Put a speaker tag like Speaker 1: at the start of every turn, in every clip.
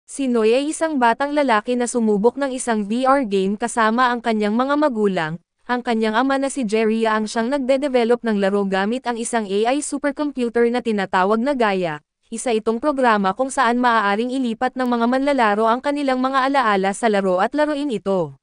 Speaker 1: Si Noy ay isang batang lalaki na sumubok ng isang VR game kasama ang kanyang mga magulang. Ang kanyang ama na si Jerry ang siyang nagde-develop ng laro gamit ang isang AI supercomputer na tinatawag na Gaia. Isa itong programa kung saan maaaring ilipat ng mga manlalaro ang kanilang mga alaala sa laro at laruin ito.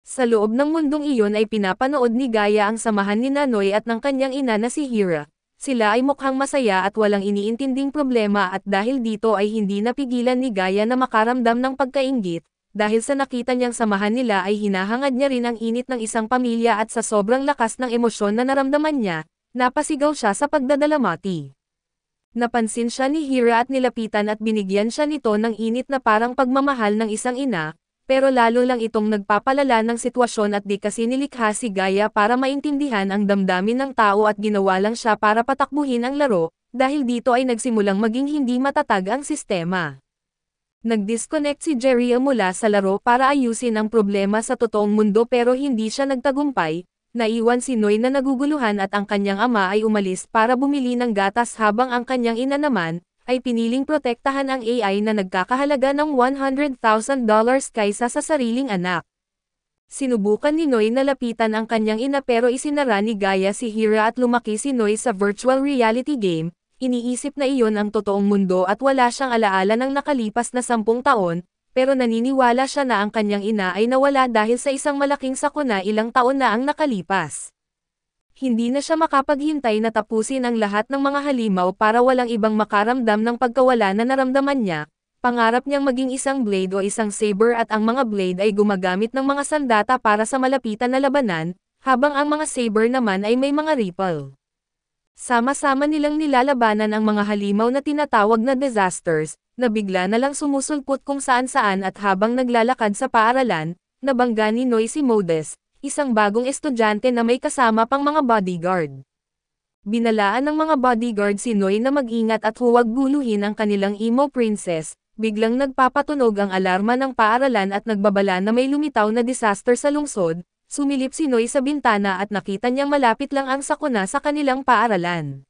Speaker 1: Sa loob ng mundong iyon ay pinapanood ni Gaia ang samahan ni Noy at ng kanyang ina na si Hira. Sila ay mukhang masaya at walang iniintinding problema at dahil dito ay hindi napigilan ni Gaia na makaramdam ng pagkainggit. Dahil sa nakita niyang samahan nila ay hinahangad niya rin ang init ng isang pamilya at sa sobrang lakas ng emosyon na naramdaman niya, napasigaw siya sa pagdadalamati. Napansin siya ni Hira at nilapitan at binigyan siya nito ng init na parang pagmamahal ng isang ina, pero lalo lang itong nagpapalala ng sitwasyon at di kasi nilikha si Gaia para maintindihan ang damdamin ng tao at ginawa lang siya para patakbuhin ang laro, dahil dito ay nagsimulang maging hindi matatag ang sistema. Nag-disconnect si Jerry mula sa laro para ayusin ang problema sa totoong mundo pero hindi siya nagtagumpay. Naiwan si Noy na naguguluhan at ang kanyang ama ay umalis para bumili ng gatas habang ang kanyang ina naman ay piniling protektahan ang AI na nagkakahalaga ng $100,000 kaysa sa sariling anak. Sinubukan ni Noy na lapitan ang kanyang ina pero isinara ni Gaia si Hira at lumaki si Noy sa virtual reality game. Iniisip na iyon ang totoong mundo at wala siyang alaala ng nakalipas na 10 taon, pero naniniwala siya na ang kanyang ina ay nawala dahil sa isang malaking sakuna ilang taon na ang nakalipas. Hindi na siya makapaghintay na tapusin ang lahat ng mga halimaw para walang ibang makaramdam ng pagkawala na naramdaman niya. Pangarap niyang maging isang blade o isang saber at ang mga blade ay gumagamit ng mga sandata para sa malapitan na labanan, habang ang mga saber naman ay may mga ripple. Sama-sama nilang nilalabanan ang mga halimaw na tinatawag na disasters, na bigla na lang sumusulpot kung saan-saan at habang naglalakad sa paaralan, nabangga ni Noy si Modes, isang bagong estudyante na may kasama pang mga bodyguard. Binalaan ng mga bodyguard si Noy na mag-ingat at huwag guluhin ang kanilang emo princess, biglang nagpapatunog ang alarma ng paaralan at nagbabala na may lumitaw na disaster sa lungsod. Sumilip si Noy sa bintana at nakita niyang malapit lang ang sakuna sa kanilang paaralan.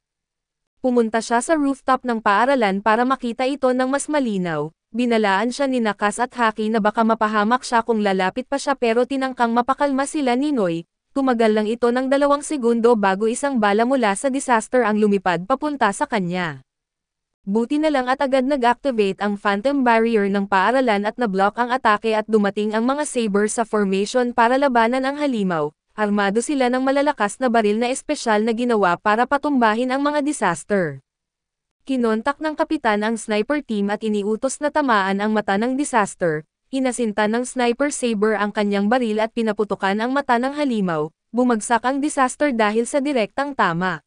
Speaker 1: Pumunta siya sa rooftop ng paaralan para makita ito ng mas malinaw. Binalaan siya ni Nakas at Haki na baka mapahamak siya kung lalapit pa siya pero tinangkang mapakalma sila ni Noy. Tumagal lang ito ng 2 segundo bago isang bala mula sa disaster ang lumipad papunta sa kanya. Buti na lang at agad nag-activate ang phantom barrier ng paaralan at nablock ang atake at dumating ang mga saber sa formation para labanan ang halimaw. Armado sila ng malalakas na baril na espesyal na ginawa para patumbahin ang mga disaster. Kinontak ng kapitan ang sniper team at iniutos na tamaan ang mata ng disaster. Hinasinta ng sniper saber ang kanyang baril at pinaputukan ang mata ng halimaw. Bumagsak ang disaster dahil sa direktang tama.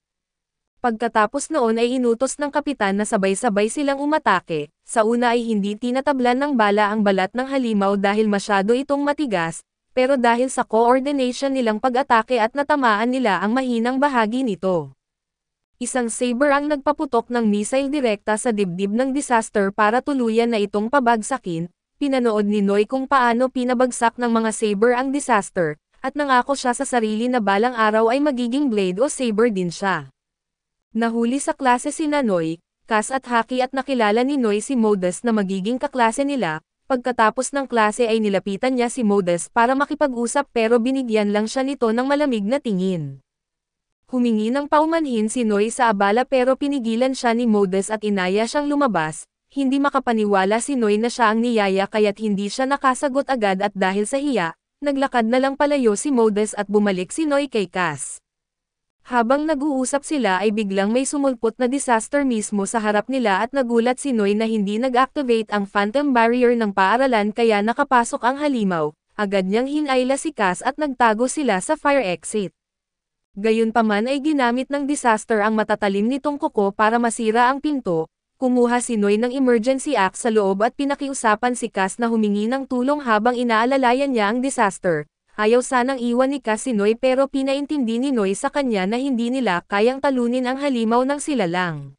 Speaker 1: Pagkatapos noon ay inutos ng kapitan na sabay-sabay silang umatake. Sa una ay hindi tinatablan ng bala ang balat ng halimaw dahil masyado itong matigas, pero dahil sa coordination nilang pag-atake at natamaan nila ang mahinang bahagi nito. Isang saber ang nagpaputok ng missile direkta sa dibdib ng disaster para tuluyan na itong pabagsakin. Pinanood ni Noy kung paano pinabagsak ng mga saber ang disaster, at nangako siya sa sarili na balang araw ay magiging blade o saber din siya. Nahuli sa klase si Noy, Kas at Haki at nakilala ni Noy si Modes na magiging kaklase nila. Pagkatapos ng klase ay nilapitan niya si Modes para makipag-usap pero binigyan lang siya nito ng malamig na tingin. Humingi ng paumanhin si Noy sa abala pero pinigilan siya ni Modes at inaya siyang lumabas. Hindi makapaniwala si Noy na siya ang niyaya kaya't hindi siya nakasagot agad at dahil sa hiya, naglakad na lang palayo si Modes at bumalik si Noy kay Kas. Habang nag-uusap sila ay biglang may sumulpot na disaster mismo sa harap nila at nagulat si Noy na hindi nag-activate ang phantom barrier ng paaralan kaya nakapasok ang halimaw. Agad niyang hinayla si Kas at nagtago sila sa fire exit. Gayunpaman ay ginamit ng disaster ang matatalim nitong kuko para masira ang pinto. Kumuha si Noy ng emergency axe sa loob at pinakiusapan si Kas na humingi ng tulong habang inaalalayan niya ang disaster. Ayaw sanang iwan ni Kas si Noy pero pinaintindi ni Noy sa kanya na hindi nila kayang talunin ang halimaw ng sila lang.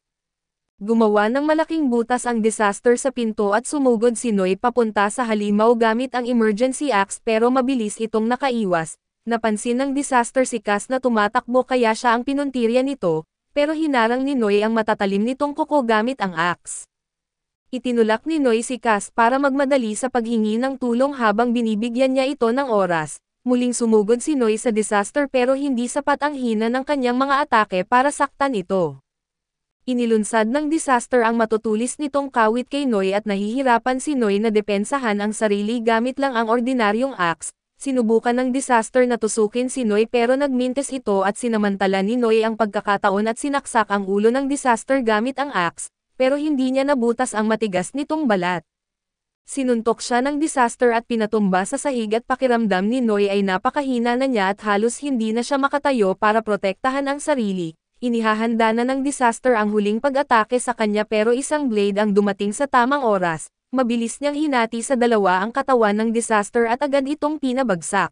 Speaker 1: Gumawa ng malaking butas ang disaster sa pinto at sumugod si Noy papunta sa halimaw gamit ang emergency axe pero mabilis itong nakaiwas. Napansin ng disaster si Kas na tumatakbo kaya siya ang pinuntirya nito, pero hinarang ni Noy ang matatalim nitong kuko gamit ang axe. Itinulak ni Noy si Cass para magmadali sa paghingi ng tulong habang binibigyan niya ito ng oras. Muling sumugod si Noy sa disaster pero hindi sapat ang hina ng kanyang mga atake para saktan ito. Inilunsad ng disaster ang matutulis nitong kawit kay Noy at nahihirapan si Noy na depensahan ang sarili gamit lang ang ordinaryong axe. Sinubukan ng disaster na tusukin si Noy pero nagmintes ito at sinamantala ni Noy ang pagkakataon at sinaksak ang ulo ng disaster gamit ang axe, pero hindi niya nabutas ang matigas nitong balat. Sinuntok siya ng disaster at pinatumba sa sahig at pakiramdam ni Noy ay napakahina na niya at halos hindi na siya makatayo para protektahan ang sarili. Inihahanda na ng disaster ang huling pag-atake sa kanya pero isang blade ang dumating sa tamang oras. Mabilis niyang hinati sa dalawa ang katawan ng disaster at agad itong pinabagsak.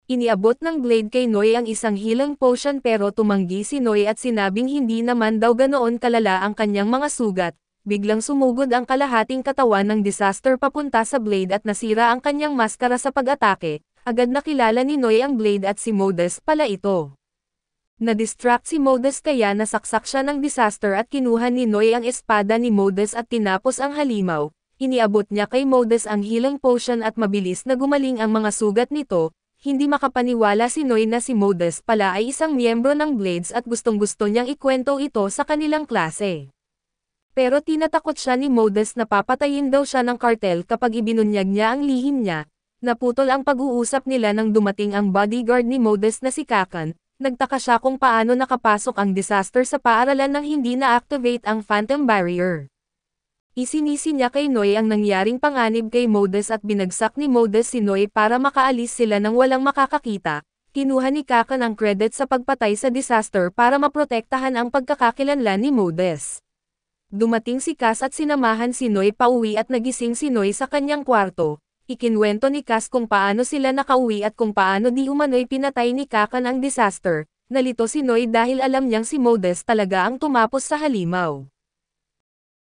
Speaker 1: Iniabot ng blade kay Noy ang isang healing potion pero tumanggi si Noy at sinabing hindi naman daw ganoon kalala ang kanyang mga sugat. Biglang sumugod ang kalahating katawan ng disaster papunta sa blade at nasira ang kanyang maskara sa pag-atake. Agad nakilala ni Noy ang blade at si Modus pala ito. Na-distract si Modus kaya nasaksak siya ng disaster at kinuha ni Noy ang espada ni Modus at tinapos ang halimaw. Iniabot niya kay Modus ang healing potion at mabilis na gumaling ang mga sugat nito. Hindi makapaniwala si Noy na si Modus pala ay isang miyembro ng Blades at gustong-gusto niyang ikwento ito sa kanilang klase. Pero tinatakot siya ni Modus na papatayin daw siya ng kartel kapag ibinunyag niya ang lihim niya. Naputol ang pag-uusap nila nang dumating ang bodyguard ni Modus na si Kakan. Nagtaka siya kung paano nakapasok ang disaster sa paaralan nang hindi na-activate ang Phantom Barrier. Isinisi niya kay Noy ang nangyaring panganib kay Modus at binagsak ni Modus si Noy para makaalis sila nang walang makakakita. Kinuha ni Kakan ang credit sa pagpatay sa disaster para maprotektahan ang pagkakakilanlan ni Modus. Dumating si Cass at sinamahan si Noy pauwi at nagising si Noy sa kanyang kwarto. Ikinwento ni Cass kung paano sila nakauwi at kung paano di umano'y pinatay ni Kakan ang disaster. Nalito si Noy dahil alam niyang si Modus talaga ang tumapos sa halimaw.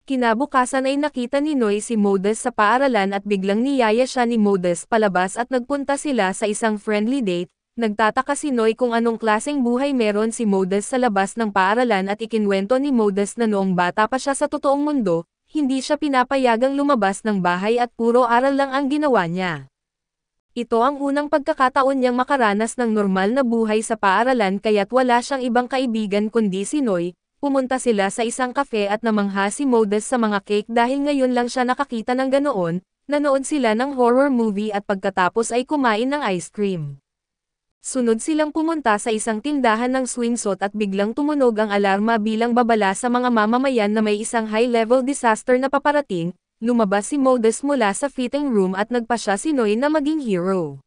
Speaker 1: Kinabukasan ay nakita ni Noy si Modus sa paaralan at biglang niyaya siya ni Modus palabas at nagpunta sila sa isang friendly date. Nagtataka si Noy kung anong klaseng buhay meron si Modus sa labas ng paaralan at ikinwento ni Modus na noong bata pa siya sa totoong mundo, hindi siya pinapayagang lumabas ng bahay at puro aral lang ang ginawa niya. Ito ang unang pagkakataon niyang makaranas ng normal na buhay sa paaralan kaya't wala siyang ibang kaibigan kundi si Noy. Pumunta sila sa isang cafe at namangha si Modus sa mga cake dahil ngayon lang siya nakakita ng ganoon. Nanood sila ng horror movie at pagkatapos ay kumain ng ice cream. Sunod silang pumunta sa isang tindahan ng swimsuit at biglang tumunog ang alarma bilang babala sa mga mamamayan na may isang high-level disaster na paparating. Lumabas si Modus mula sa fitting room at nagpasya si Noy na maging hero.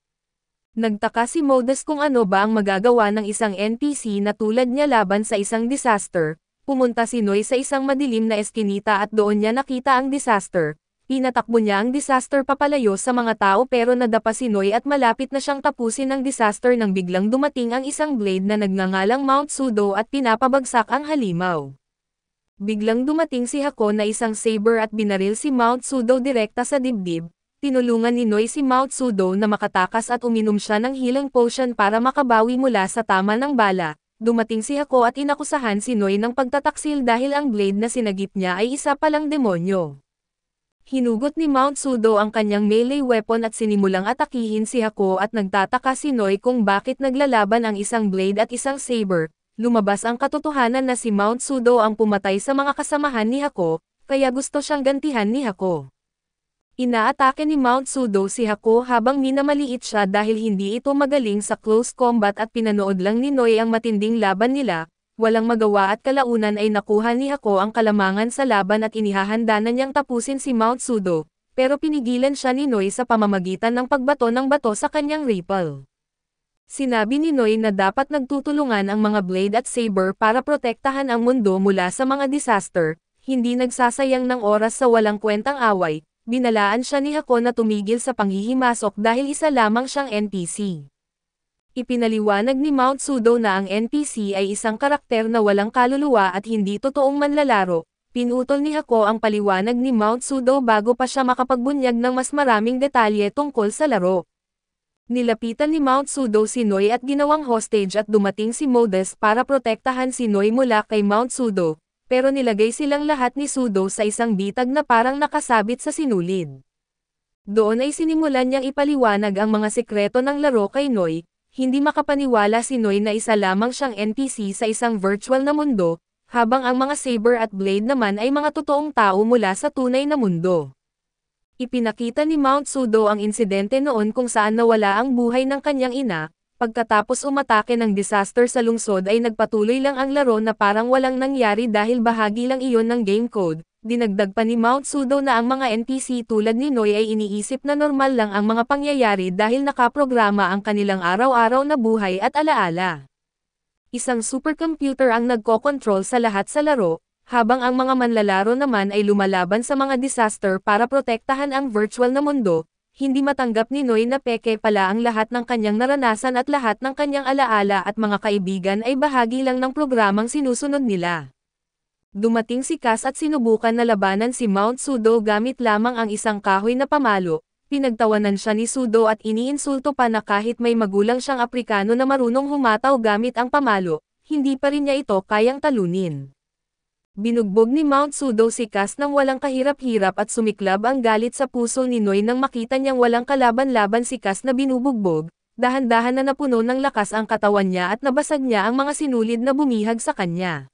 Speaker 1: Nagtaka si Modus kung ano ba ang magagawa ng isang NPC na tulad niya laban sa isang disaster. Pumunta si Noy sa isang madilim na eskinita at doon niya nakita ang disaster. Pinatakbo niya ang disaster papalayo sa mga tao pero nadapa si Noy at malapit na siyang tapusin ang disaster nang biglang dumating ang isang blade na nagngangalang Mount Sudo at pinapabagsak ang halimaw. Biglang dumating si Hako na isang saber at binaril si Mount Sudo direkta sa dibdib. Tinulungan ni Noy si Mount Sudo na makatakas at uminom siya ng healing potion para makabawi mula sa tama ng bala. Dumating si Hako at inakusahan si Noy ng pagtataksil dahil ang blade na sinagip niya ay isa palang demonyo. Hinugot ni Mount Sudo ang kanyang melee weapon at sinimulang atakihin si Hako at nagtataka si Noy kung bakit naglalaban ang isang blade at isang saber. Lumabas ang katotohanan na si Mount Sudo ang pumatay sa mga kasamahan ni Hako, kaya gusto siyang gantihan ni Hako. Inaatake ni Mount Sudo si Hako habang minamaliit siya dahil hindi ito magaling sa close combat at pinanood lang ni Noy ang matinding laban nila. Walang magawa at kalaunan ay nakuha ni Hako ang kalamangan sa laban at inihahanda na niyang tapusin si Mount Sudo, pero pinigilan siya ni Noy sa pamamagitan ng pagbato ng bato sa kanyang ripple. Sinabi ni Noy na dapat nagtutulungan ang mga blade at saber para protektahan ang mundo mula sa mga disaster, hindi nagsasayang ng oras sa walang kwentang away. Binalaan siya ni Hako na tumigil sa panghihimasok dahil isa lamang siyang NPC. Ipinaliwanag ni Mount Sudo na ang NPC ay isang karakter na walang kaluluwa at hindi totoong manlalaro. Pinutol ni Hako ang paliwanag ni Mount Sudo bago pa siya makapagbunyag ng mas maraming detalye tungkol sa laro. Nilapitan ni Mount Sudo si Noy at ginawang hostage at dumating si Modus para protektahan si Noy mula kay Mount Sudo. pero nilagay silang lahat ni Sudo sa isang bitag na parang nakasabit sa sinulid. Doon ay sinimulan niyang ipaliwanag ang mga sekreto ng laro kay Noy. Hindi makapaniwala si Noy na isa lamang siyang NPC sa isang virtual na mundo, habang ang mga Saber at Blade naman ay mga totoong tao mula sa tunay na mundo. Ipinakita ni Mount Sudo ang insidente noon kung saan nawala ang buhay ng kanyang ina, pagkatapos umatake ng disaster sa lungsod ay nagpatuloy lang ang laro na parang walang nangyari dahil bahagi lang iyon ng game code. Dinagdag pa ni Mount Sudo na ang mga NPC tulad ni Noy ay iniisip na normal lang ang mga pangyayari dahil nakaprograma ang kanilang araw-araw na buhay at alaala. Isang supercomputer ang nagkokontrol sa lahat sa laro, habang ang mga manlalaro naman ay lumalaban sa mga disaster para protektahan ang virtual na mundo. Hindi matanggap ni Noy na peke pala ang lahat ng kanyang naranasan at lahat ng kanyang alaala at mga kaibigan ay bahagi lang ng programang sinusunod nila. Dumating si Cass at sinubukan na labanan si Mount Sudo gamit lamang ang isang kahoy na pamalo. Pinagtawanan siya ni Sudo at iniinsulto pa na kahit may magulang siyang Aprikano na marunong humataw gamit ang pamalo, hindi pa rin niya ito kayang talunin. Binugbog ni Mount Sudo si Cass nang walang kahirap-hirap at sumiklab ang galit sa puso ni Noy nang makita niyang walang kalaban-laban si Cass na binubugbog. Dahan-dahan na napuno ng lakas ang katawan niya at nabasag niya ang mga sinulid na bumihag sa kanya.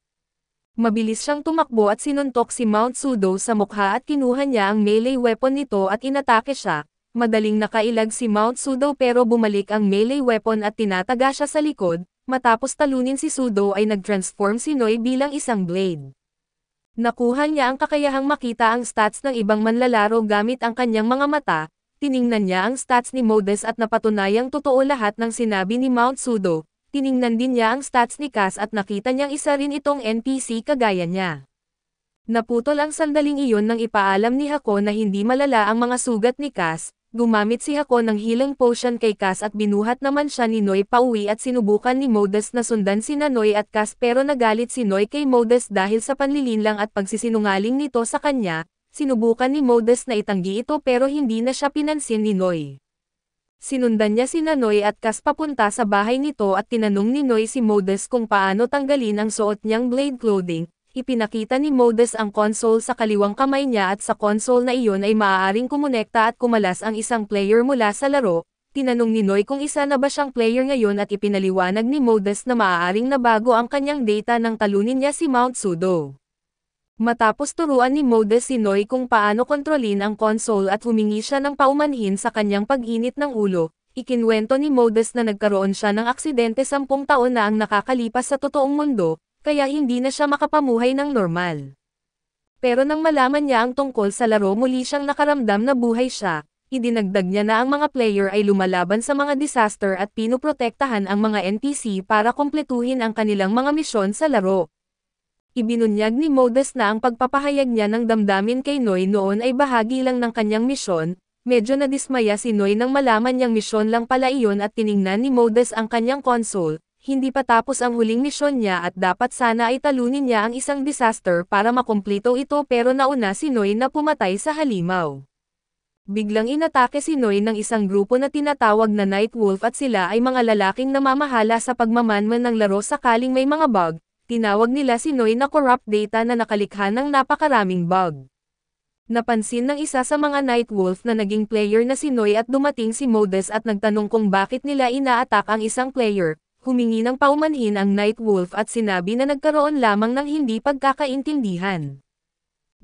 Speaker 1: Mabilis siyang tumakbo at sinuntok si Mount Sudo sa mukha at kinuha niya ang melee weapon nito at inatake siya. Madaling nakailag si Mount Sudo pero bumalik ang melee weapon at tinataga siya sa likod. Matapos talunin si Sudo ay nag-transform si Noy bilang isang blade. Nakuha niya ang kakayahang makita ang stats ng ibang manlalaro gamit ang kanyang mga mata. Tiningnan niya ang stats ni Modest at napatunayang totoo lahat ng sinabi ni Mount Sudo. Tiningnan din niya ang stats ni Cass at nakita niyang isa rin itong NPC kagaya niya. Naputol ang sandaling iyon nang ipaalam ni Hako na hindi malala ang mga sugat ni Cass. Gumamit si Hako ng healing potion kay Cass at binuhat naman siya ni Noy pauwi at sinubukan ni Modest na sundan sina Noy at Cass pero nagalit si Noy kay Modest dahil sa panlilinlang at pagsisinungaling nito sa kanya. Sinubukan ni Modest na itanggi ito pero hindi na siya pinansin ni Noy. Sinundan niya sina Noy at Cass papunta sa bahay nito at tinanong ni Noy si Modest kung paano tanggalin ang suot niyang blade clothing. Ipinakita ni Modest ang console sa kaliwang kamay niya at sa console na iyon ay maaaring kumonekta at kumalas ang isang player mula sa laro. Tinanong ni Noy kung isa na ba siyang player ngayon at ipinaliwanag ni Modest na maaaring nabago ang kanyang data nang talunin niya si Mount Sudo. Matapos turuan ni Modest si Noy kung paano kontrolin ang console at humingi siya ng paumanhin sa kanyang pag-init ng ulo, ikinwento ni Modest na nagkaroon siya ng aksidente 10 taon na ang nakakalipas sa totoong mundo, kaya hindi na siya makapamuhay ng normal. Pero nang malaman niya ang tungkol sa laro muli siyang nakaramdam na buhay siya, idinagdag niya na ang mga player ay lumalaban sa mga disaster at pinoprotektahan ang mga NPC para kumpletuhin ang kanilang mga misyon sa laro. Ibinunyag ni Modest na ang pagpapahayag niya ng damdamin kay Noy noon ay bahagi lang ng kanyang misyon. Medyo nadismaya si Noy nang malaman niyang misyon lang pala iyon at tiningnan ni Modest ang kanyang console. Hindi pa tapos ang huling misyon niya at dapat sana ay talunin niya ang isang disaster para makumpleto ito pero nauna si Noy na pumatay sa halimaw. Biglang inatake si Noy ng isang grupo na tinatawag na Night Wolf at sila ay mga lalaking namamahala sa pagmamanman ng laro sakaling may mga bug. Tinawag nila si Noy na corrupt data na nakalikha ng napakaraming bug. Napansin ng isa sa mga Night Wolf na naging player na si Noy at dumating si Modest at nagtanong kung bakit nila ina-attack ang isang player. Humingi ng paumanhin ang Night Wolf at sinabi na nagkaroon lamang ng hindi pagkakaintindihan.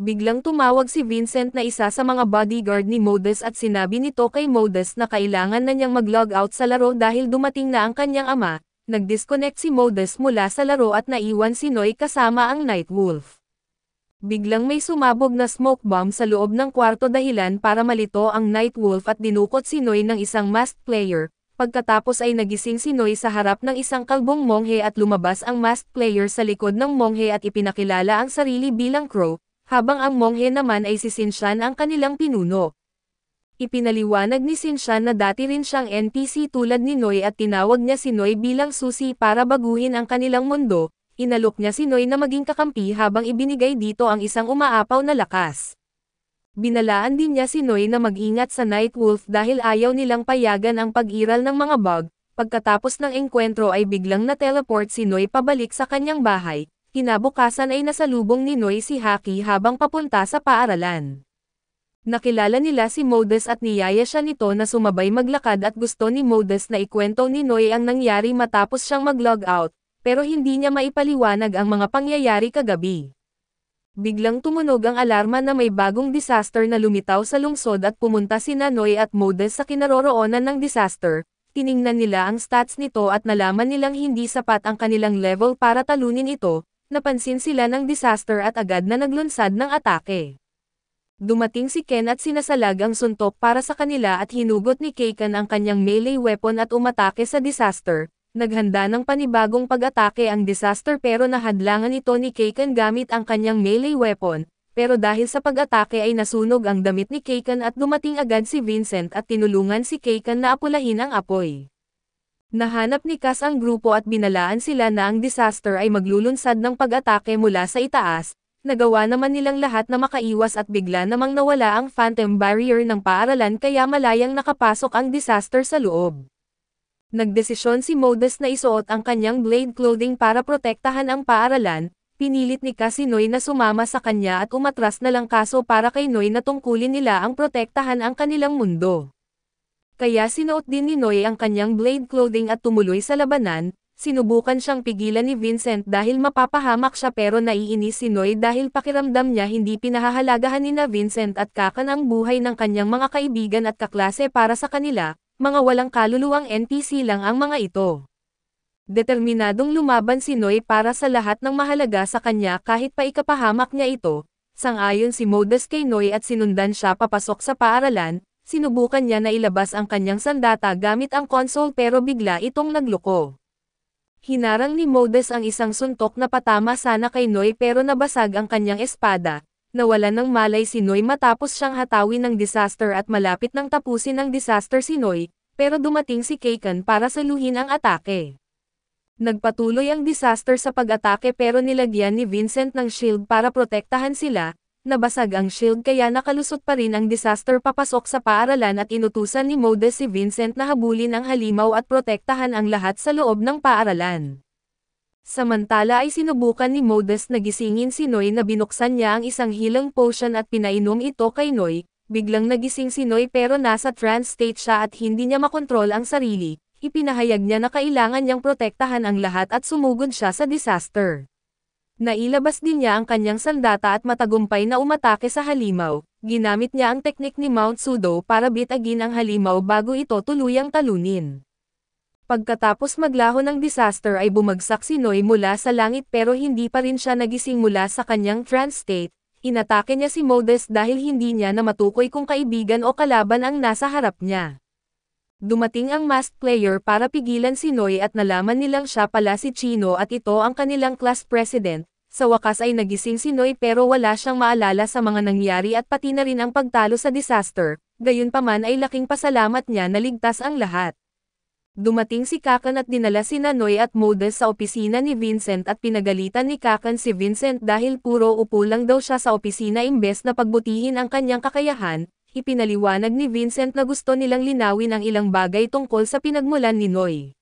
Speaker 1: Biglang tumawag si Vincent na isa sa mga bodyguard ni Modest at sinabi nito kay Modest na kailangan na niyang mag-log out sa laro dahil dumating na ang kanyang ama. Nag-disconnect si Modest mula sa laro at naiwan si Noy kasama ang Night Wolf. Biglang may sumabog na smoke bomb sa loob ng kwarto dahilan para malito ang Night Wolf at dinukot si Noy ng isang masked player. Pagkatapos ay nagising si Noy sa harap ng isang kalbong monghe at lumabas ang masked player sa likod ng monghe at ipinakilala ang sarili bilang Crow, habang ang monghe naman ay si Sinshan ang kanilang pinuno. Ipinaliwanag ni Sinshan na dati rin siyang NPC tulad ni Noy at tinawag niya si Noy bilang susi para baguhin ang kanilang mundo. Inalok niya si Noy na maging kakampi habang ibinigay dito ang isang umaapaw na lakas. Binalaan din niya si Noy na mag-ingat sa Night Wolf dahil ayaw nilang payagan ang pag-iral ng mga bug. Pagkatapos ng engkwentro ay biglang na-teleport si Noy pabalik sa kanyang bahay. Kinabukasan ay nasalubong ni Noy si Haki habang papunta sa paaralan. Nakilala nila si Modus at niyaya siya nito na sumabay maglakad at gusto ni Modus na ikwento ni Noy ang nangyari matapos siyang mag-log out, pero hindi niya maipaliwanag ang mga pangyayari kagabi. Biglang tumunog ang alarma na may bagong disaster na lumitaw sa lungsod at pumunta sina Noy at Modus sa kinaroroonan ng disaster. Tiningnan nila ang stats nito at nalaman nilang hindi sapat ang kanilang level para talunin ito. Napansin sila ng disaster at agad na naglunsad ng atake. Dumating si Ken at sinasalag ang suntok para sa kanila at hinugot ni Kaken ang kanyang melee weapon at umatake sa disaster. Naghanda ng panibagong pag-atake ang disaster pero nahadlangan ito ni Kaken gamit ang kanyang melee weapon, pero dahil sa pag-atake ay nasunog ang damit ni Kaken at dumating agad si Vincent at tinulungan si Kaken na apulahin ang apoy. Nahanap ni Cass ang grupo at binalaan sila na ang disaster ay maglulunsad ng pag-atake mula sa itaas. Nagawa naman nilang lahat na makaiwas at bigla namang nawala ang phantom barrier ng paaralan kaya malayang nakapasok ang disaster sa loob. Nagdesisyon si Modus na isuot ang kanyang blade clothing para protektahan ang paaralan. Pinilit ni Cass si Noy na sumama sa kanya at umatras na lang kaso para kay Noy na tungkulin nila ang protektahan ang kanilang mundo. Kaya sinuot din ni Noy ang kanyang blade clothing at tumuloy sa labanan. Sinubukan siyang pigilan ni Vincent dahil mapapahamak siya pero naiinis si Noy dahil pakiramdam niya hindi pinahahalagahan ni Vincent at Kakan ang buhay ng kanyang mga kaibigan at kaklase para sa kanila, mga walang kaluluwang NPC lang ang mga ito. Determinadong lumaban si Noy para sa lahat ng mahalaga sa kanya kahit pa ikapahamak niya ito. Sang-ayon si Modus kay Noy at sinundan siya papasok sa paaralan. Sinubukan niya na ilabas ang kanyang sandata gamit ang console pero bigla itong nagluko. Hinarang ni Modus ang isang suntok na patama sana kay Noy pero nabasag ang kanyang espada. Nawalan ng malay si Noy matapos siyang hatawin ng disaster at malapit nang tapusin ng disaster si Noy, pero dumating si Kaken para saluhin ang atake. Nagpatuloy ang disaster sa pag-atake pero nilagyan ni Vincent ng shield para protektahan sila. Nabasag ang shield kaya nakalusot pa rin ang disaster papasok sa paaralan at inutusan ni Modus si Vincent na habulin ang halimaw at protektahan ang lahat sa loob ng paaralan. Samantala ay sinubukan ni Modus na gisingin si Noy na binuksan niya ang isang healing potion at pinainom ito kay Noy. Biglang nagising si Noy pero nasa trance state siya at hindi niya makontrol ang sarili. Ipinahayag niya na kailangan niyang protektahan ang lahat at sumugod siya sa disaster. Nailabas din niya ang kanyang sandata at matagumpay na umatake sa halimaw. Ginamit niya ang teknik ni Mount Sudo para bitagin ang halimaw bago ito tuluyang talunin. Pagkatapos maglaho ng disaster ay bumagsak si Noy mula sa langit pero hindi pa rin siya nagising mula sa kanyang trance state. Inatake niya si Modus dahil hindi niya na matukoy kung kaibigan o kalaban ang nasa harap niya. Dumating ang masked player para pigilan si Noy at nalaman nilang siya pala si Chino at ito ang kanilang class president. Sa wakas ay nagising si Noy pero wala siyang maalala sa mga nangyari at pati na rin ang pagtalo sa disaster, gayunpaman ay laking pasalamat niya na ligtas ang lahat. Dumating si Kakan at dinala sina Noy at Modus sa opisina ni Vincent at pinagalitan ni Kakan si Vincent dahil puro upo lang daw siya sa opisina imbes na pagbutihin ang kanyang kakayahan. Ipinaliwanag ni Vincent na gusto nilang linawin ang ilang bagay tungkol sa pinagmulan ni Noy.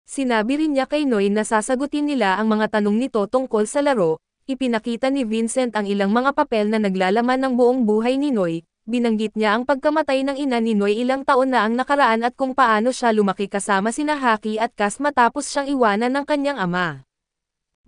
Speaker 1: Sinabi rin niya kay Noy na sasagutin nila ang mga tanong nito tungkol sa laro. Ipinakita ni Vincent ang ilang mga papel na naglalaman ng buong buhay ni Noy. Binanggit niya ang pagkamatay ng ina ni Noy ilang taon na ang nakaraan at kung paano siya lumaki kasama sina Haki at Cass matapos siyang iwanan ng kanyang ama.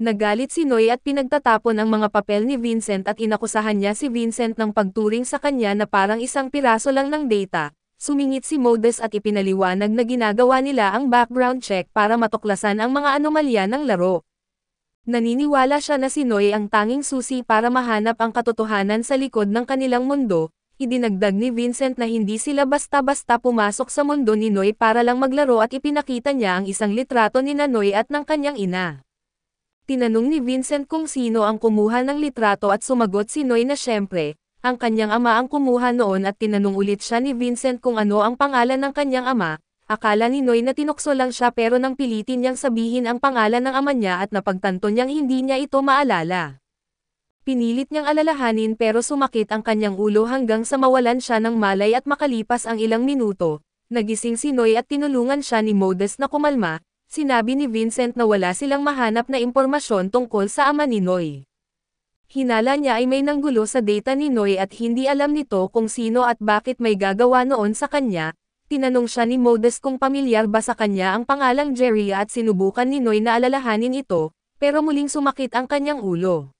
Speaker 1: Nagalit si Noy at pinagtatapon ang mga papel ni Vincent at inakusahan niya si Vincent ng pagturing sa kanya na parang isang piraso lang ng data. Sumingit si Modus at ipinaliwanag na ginagawa nila ang background check para matuklasan ang mga anomalya ng laro. Naniniwala siya na si Noy ang tanging susi para mahanap ang katotohanan sa likod ng kanilang mundo. Idinagdag ni Vincent na hindi sila basta-basta pumasok sa mundo ni Noy para lang maglaro at ipinakita niya ang isang litrato ni Noy at ng kanyang ina. Tinanong ni Vincent kung sino ang kumuha ng litrato at sumagot si Noy na syempre, ang kanyang ama ang kumuha noon at tinanong ulit siya ni Vincent kung ano ang pangalan ng kanyang ama. Akala ni Noy na tinukso lang siya pero nang pilitin niyang sabihin ang pangalan ng ama niya at napagtanto niyang hindi niya ito maalala. Pinilit niyang alalahanin pero sumakit ang kanyang ulo hanggang sa mawalan siya ng malay at makalipas ang ilang minuto. Nagising si Noy at tinulungan siya ni Modus na kumalma. sinabi ni Vincent na wala silang mahanap na impormasyon tungkol sa ama ni Noy. Hinala niya ay may nanggulo sa data ni Noy at hindi alam nito kung sino at bakit may gagawa noon sa kanya. Tinanong siya ni Modest kung pamilyar ba sa kanya ang pangalang Jerry at sinubukan ni Noy na alalahanin ito, pero muling sumakit ang kanyang ulo.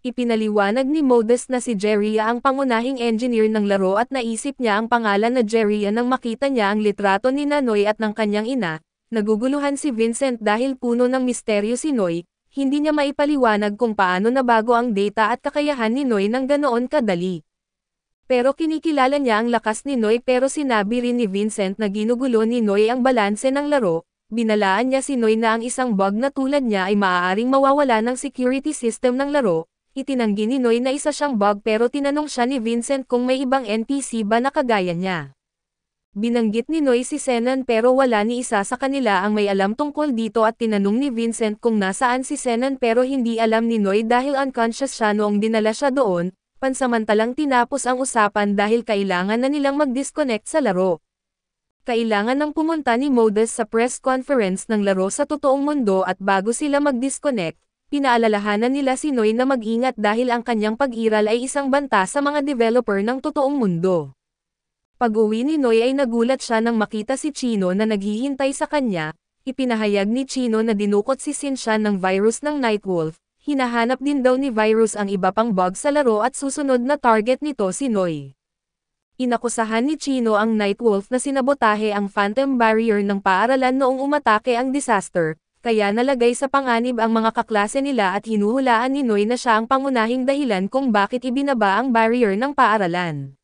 Speaker 1: Ipinaliwanag ni Modest na si Jerry ang pangunahing engineer ng laro at naisip niya ang pangalan na Jerry nang makita niya ang litrato ni Noy at ng kanyang ina. Naguguluhan si Vincent dahil puno ng misteryo si Noy. Hindi niya maipaliwanag kung paano nabago ang data at kakayahan ni Noy ng ganoon kadali. Pero kinikilala niya ang lakas ni Noy pero sinabi rin ni Vincent na ginugulo ni Noy ang balanse ng laro. Binalaan niya si Noy na ang isang bug na tulad niya ay maaaring mawawala ng security system ng laro. Itinanggi ni Noy na isa siyang bug pero tinanong siya ni Vincent kung may ibang NPC ba na kagaya niya. Binanggit ni Noy si Zenon pero wala ni isa sa kanila ang may alam tungkol dito at tinanong ni Vincent kung nasaan si Zenon pero hindi alam ni Noy dahil unconscious siya noong dinala siya doon. Pansamantalang tinapos ang usapan dahil kailangan na nilang mag-disconnect sa laro. Kailangan nang pumunta ni Modest sa press conference ng laro sa totoong mundo at bago sila mag-disconnect, pinaalalahanan nila si Noy na mag-ingat dahil ang kanyang pag-iral ay isang banta sa mga developer ng totoong mundo. Pag-uwi ni Noy ay nagulat siya nang makita si Chino na naghihintay sa kanya. Ipinahayag ni Chino na dinukot si Xinxian ng virus ng Nightwolf. Hinahanap din daw ni Virus ang iba pang bug sa laro at susunod na target nito si Noy. Inakusahan ni Chino ang Nightwolf na sinabotahe ang Phantom Barrier ng paaralan noong umatake ang disaster, kaya nalagay sa panganib ang mga kaklase nila at hinuhulaan ni Noy na siya ang pangunahing dahilan kung bakit ibinaba ang barrier ng paaralan.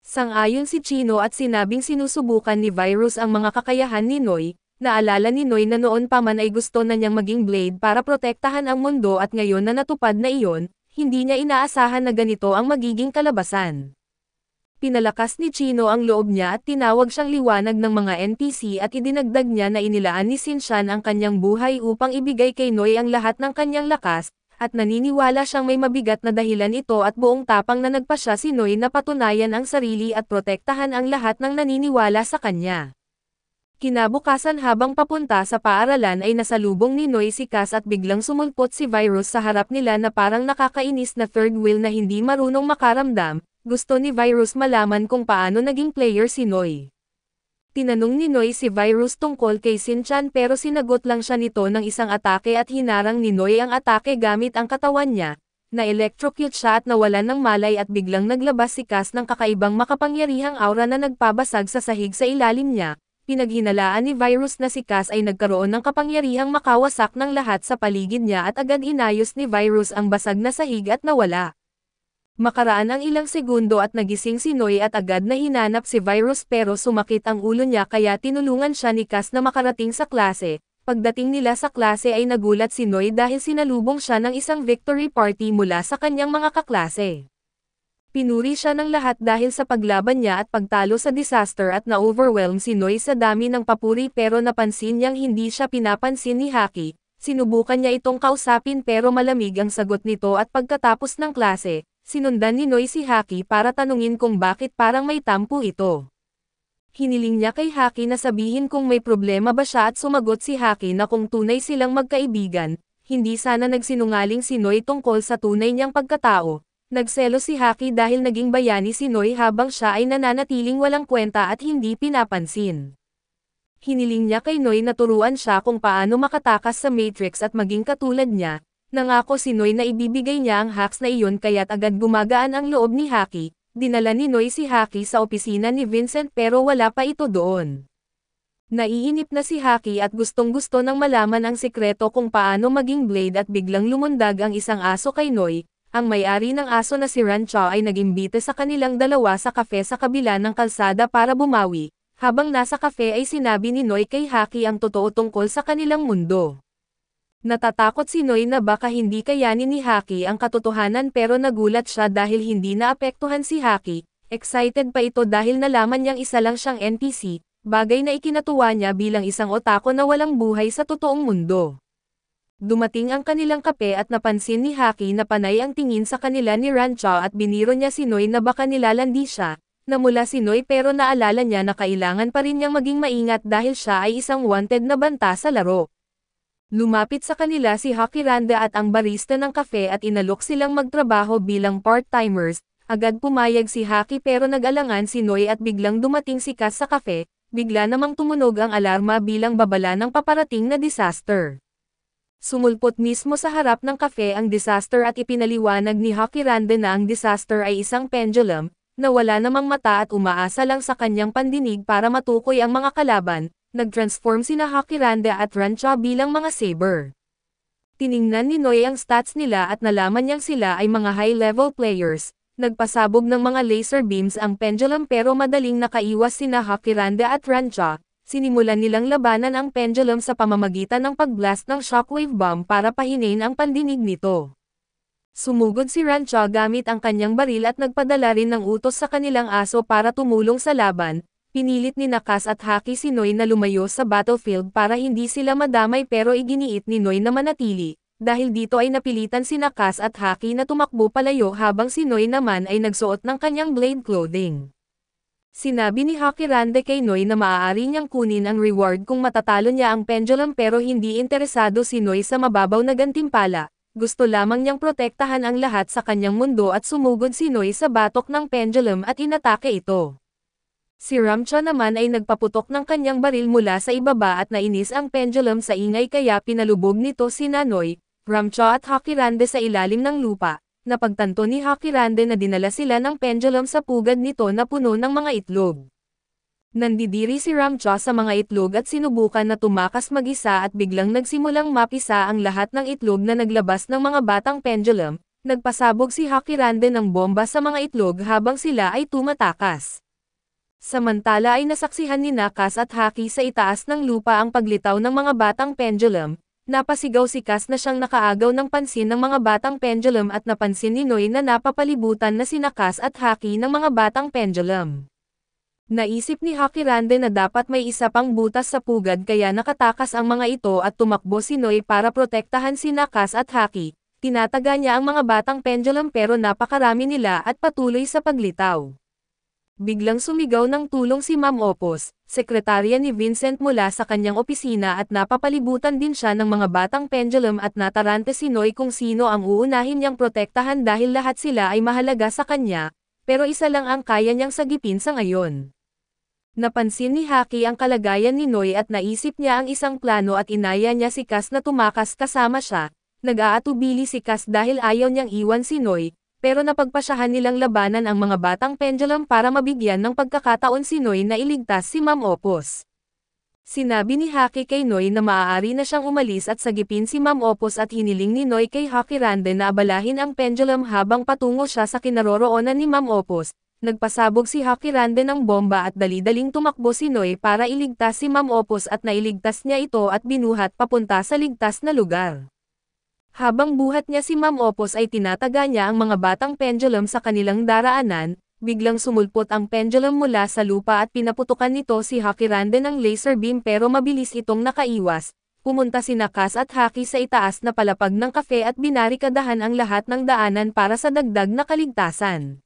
Speaker 1: Sang-ayon si Chino at sinabing sinusubukan ni Virus ang mga kakayahan ni Noy. Naalala ni Noy na noon pa man ay gusto na niyang maging Blade para protektahan ang mundo at ngayon na natupad na iyon, hindi niya inaasahan na ganito ang magiging kalabasan. Pinalakas ni Chino ang loob niya at tinawag siyang liwanag ng mga NPC at idinagdag niya na inilaan ni Xinxian ang kanyang buhay upang ibigay kay Noy ang lahat ng kanyang lakas, at naniniwala siyang may mabigat na dahilan ito at buong tapang na nagpasya si Noy na patunayan ang sarili at protektahan ang lahat ng naniniwala sa kanya. Kinabukasan habang papunta sa paaralan ay nasalubong ni Noy si Cass at biglang sumulpot si Virus sa harap nila na parang nakakainis na third wheel na hindi marunong makaramdam. Gusto ni Virus malaman kung paano naging player si Noy. Tinanong ni Noy si Virus tungkol kay Xinxian pero sinagot lang siya nito ng isang atake at hinarang ni Noy ang atake gamit ang katawan niya. Na-electrocute siya at nawalan ng malay at biglang naglabas si Cass ng kakaibang makapangyarihang aura na nagpabasag sa sahig sa ilalim niya. Pinaghinalaan ni Virus na si Cass ay nagkaroon ng kapangyarihang makawasak ng lahat sa paligid niya at agad inayos ni Virus ang basag na sahig at nawala. Makaraan ang ilang segundo at nagising si Noy at agad na hinanap si Virus pero sumakit ang ulo niya kaya tinulungan siya ni Cass na makarating sa klase. Pagdating nila sa klase ay nagulat si Noy dahil sinalubong siya ng isang victory party mula sa kanyang mga kaklase. Pinuri siya ng lahat dahil sa paglaban niya at pagtalo sa disaster at na-overwhelm si Noy sa dami ng papuri pero napansin niyang hindi siya pinapansin ni Haki. Sinubukan niya itong kausapin pero malamig ang sagot nito at pagkatapos ng klase, sinundan ni Noy si Haki para tanungin kung bakit parang may tampo ito. Hiniling niya kay Haki na sabihin kung may problema ba siya at sumagot si Haki na kung tunay silang magkaibigan, hindi sana nagsinungaling si Noy tungkol sa tunay niyang pagkatao. Nagselo si Haki dahil naging bayani si Noy habang siya ay nananatiling walang kwenta at hindi pinapansin. Hiniling niya kay Noy na turuan siya kung paano makatakas sa Matrix at maging katulad niya. Nangako si Noy na ibibigay niya ang hacks na iyon kaya't agad gumagaan ang loob ni Haki. Dinala ni Noy si Haki sa opisina ni Vincent pero wala pa ito doon. Naiinip na si Haki at gustong-gusto nang malaman ang sikreto kung paano maging Blade at biglang lumundag ang isang aso kay Noy. Ang may-ari ng aso na si Rancha ay nagimbite sa kanilang dalawa sa kafe sa kabila ng kalsada para bumawi. Habang nasa kafe ay sinabi ni Noy kay Haki ang totoo tungkol sa kanilang mundo. Natatakot si Noy na baka hindi kayanin ni Haki ang katotohanan pero nagulat siya dahil hindi naapektuhan si Haki. Excited pa ito dahil nalaman niyang isa lang siyang NPC, bagay na ikinatuwa niya bilang isang otako na walang buhay sa totoong mundo. Dumating ang kanilang kape at napansin ni Haki na panay ang tingin sa kanila ni Rancha at biniro niya si Noy na baka nilalandi siya. namula si Noy pero naalala niya na kailangan pa rin niyang maging maingat dahil siya ay isang wanted na banta sa laro. Lumapit sa kanila si Hakirande at ang barista ng kafe at inalok silang magtrabaho bilang part-timers. Agad pumayag si Haki pero nag-alangan si Noy at biglang dumating si Cass sa kafe, bigla namang tumunog ang alarma bilang babala ng paparating na disaster. Sumulpot mismo sa harap ng kafe ang disaster at ipinaliwanag ni Hakirande na ang disaster ay isang pendulum, na wala namang mata at umaasa lang sa kanyang pandinig para matukoy ang mga kalaban. Nag-transform sina Hakirande at Rancha bilang mga saber. Tiningnan ni Noy ang stats nila at nalaman niyang sila ay mga high-level players. Nagpasabog ng mga laser beams ang pendulum pero madaling nakaiwas sina Hakirande at Rancha. Sinimulan nilang labanan ang pendulum sa pamamagitan ng pagblast ng shockwave bomb para pahinin ang pandinig nito. Sumugod si Rancha gamit ang kanyang baril at nagpadala rin ng utos sa kanilang aso para tumulong sa laban. Pinilit ni Cass at Haki si Noy na lumayo sa battlefield para hindi sila madamay pero iginiit ni Noy na manatili. Dahil dito ay napilitan si Cass at Haki na tumakbo palayo habang si Noy naman ay nagsuot ng kanyang blade clothing. Sinabi ni Hakirande kay Noy na maaari niyang kunin ang reward kung matatalo niya ang pendulum pero hindi interesado si Noy sa mababaw na gantimpala. Gusto lamang niyang protektahan ang lahat sa kanyang mundo at sumugod si Noy sa batok ng pendulum at inatake ito. Si Rancha naman ay nagpaputok ng kanyang baril mula sa ibaba at nainis ang pendulum sa ingay kaya pinalubog nito si Noy, Rancha at Hakirande sa ilalim ng lupa. Napagtanto ni Hakirande na dinala sila ng pendulum sa pugad nito na puno ng mga itlog. Nandidiri si Rancha sa mga itlog at sinubukan na tumakas mag-isa at biglang nagsimulang mapisa ang lahat ng itlog na naglabas ng mga batang pendulum. Nagpasabog si Hakirande ng bomba sa mga itlog habang sila ay tumatakas. Samantala ay nasaksihan ni Cass at Haki sa itaas ng lupa ang paglitaw ng mga batang pendulum. Napasigaw si Cass na siyang nakaagaw ng pansin ng mga batang pendulum at napansin ni Noy na napapalibutan na sina Cass at Haki ng mga batang pendulum. Naisip ni Hakirande na dapat may isa pang butas sa pugad kaya nakatakas ang mga ito at tumakbo si Noy para protektahan sina Cass at Haki. Tinataga niya ang mga batang pendulum pero napakarami nila at patuloy sa paglitaw. Biglang sumigaw ng tulong si Ma'am Opos, sekretarya ni Vincent mula sa kanyang opisina at napapalibutan din siya ng mga batang pendulum at natarante si Noy kung sino ang uunahin niyang protektahan dahil lahat sila ay mahalaga sa kanya, pero isa lang ang kaya niyang sagipin sa ngayon. Napansin ni Haki ang kalagayan ni Noy at naisip niya ang isang plano at inaya niya si Cass na tumakas kasama siya. Nag-aatubili si Cass dahil ayaw niyang iwan si Noy. Pero napagpasyahan nilang labanan ang mga batang pendulum para mabigyan ng pagkakataon si Noy na iligtas si Ma'am Opos. Sinabi ni Haki kay Noy na maaari na siyang umalis at sagipin si Ma'am Opos at hiniling ni Noy kay Hakirande na abalahin ang pendulum habang patungo siya sa kinaroroonan ni Ma'am Opos. Nagpasabog si Hakirande ng bomba at dali-daling tumakbo si Noy para iligtas si Ma'am Opos at nailigtas niya ito at binuhat papunta sa ligtas na lugar. Habang buhat niya si Ma'am Opos ay tinataga niya ang mga batang pendulum sa kanilang daraanan, biglang sumulpot ang pendulum mula sa lupa at pinaputukan nito si Hakirande ng laser beam pero mabilis itong nakaiwas. Pumunta si Cass at Haki sa itaas na palapag ng kafe at binarikadahan ang lahat ng daanan para sa dagdag na kaligtasan.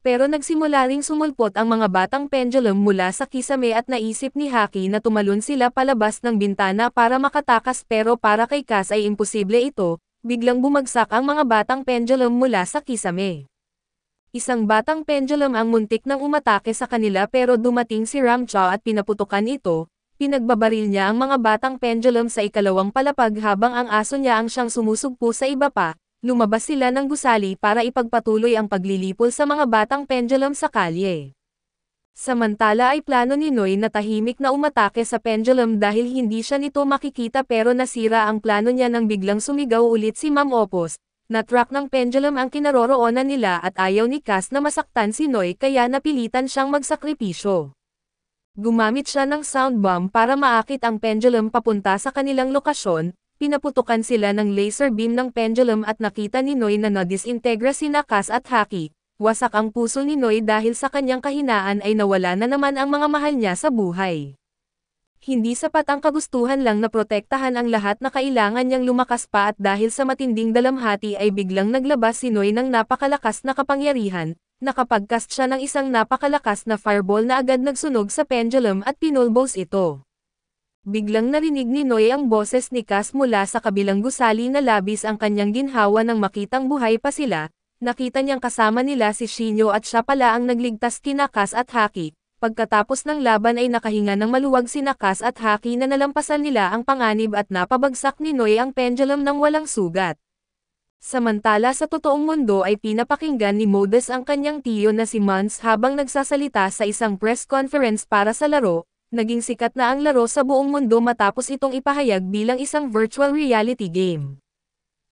Speaker 1: Pero nagsimula ring sumulpot ang mga batang pendulum mula sa kisame at naisip ni Haki na tumalon sila palabas ng bintana para makatakas pero para kay Cass ay imposible ito, biglang bumagsak ang mga batang pendulum mula sa kisame. Isang batang pendulum ang muntik nang umatake sa kanila pero dumating si Rancha at pinaputukan ito, pinagbabaril niya ang mga batang pendulum sa ikalawang palapag habang ang aso niya ang siyang sumusugpo sa iba pa. Lumabas sila ng gusali para ipagpatuloy ang paglilipol sa mga batang pendulum sa kalye. Samantala ay plano ni Noy na tahimik na umatake sa pendulum dahil hindi siya nito makikita pero nasira ang plano niya nang biglang sumigaw ulit si Ma'am Opos. Na-track ng pendulum ang kinaroroonan nila at ayaw ni Cass na masaktan si Noy kaya napilitan siyang magsakripisyo. Gumamit siya ng sound bomb para maakit ang pendulum papunta sa kanilang lokasyon. Pinaputukan sila ng laser beam ng pendulum at nakita ni Noy na nadisintegra sina Cass at Haki. Wasak ang puso ni Noy dahil sa kanyang kahinaan ay nawala na naman ang mga mahal niya sa buhay. Hindi sapat ang kagustuhan lang na protektahan ang lahat na kailangan niyang lumakas pa at dahil sa matinding dalamhati ay biglang naglabas si Noy ng napakalakas na kapangyarihan. nakapagcast siya ng isang napakalakas na fireball na agad nagsunog sa pendulum at pinulbos ito. Biglang narinig ni Noy ang boses ni Cass mula sa kabilang gusali na labis ang kanyang ginhawa nang makitang buhay pa sila. Nakita niyang kasama nila si Shinyo at siya pala ang nagligtas kina Cass at Haki. Pagkatapos ng laban ay nakahinga ng maluwag sina Cass at Haki na nalampasan nila ang panganib at napabagsak ni Noy ang pendulum ng walang sugat. Samantala sa totoong mundo ay pinapakinggan ni Modus ang kanyang tiyo na si Mons habang nagsasalita sa isang press conference para sa laro. Naging sikat na ang laro sa buong mundo matapos itong ipahayag bilang isang virtual reality game.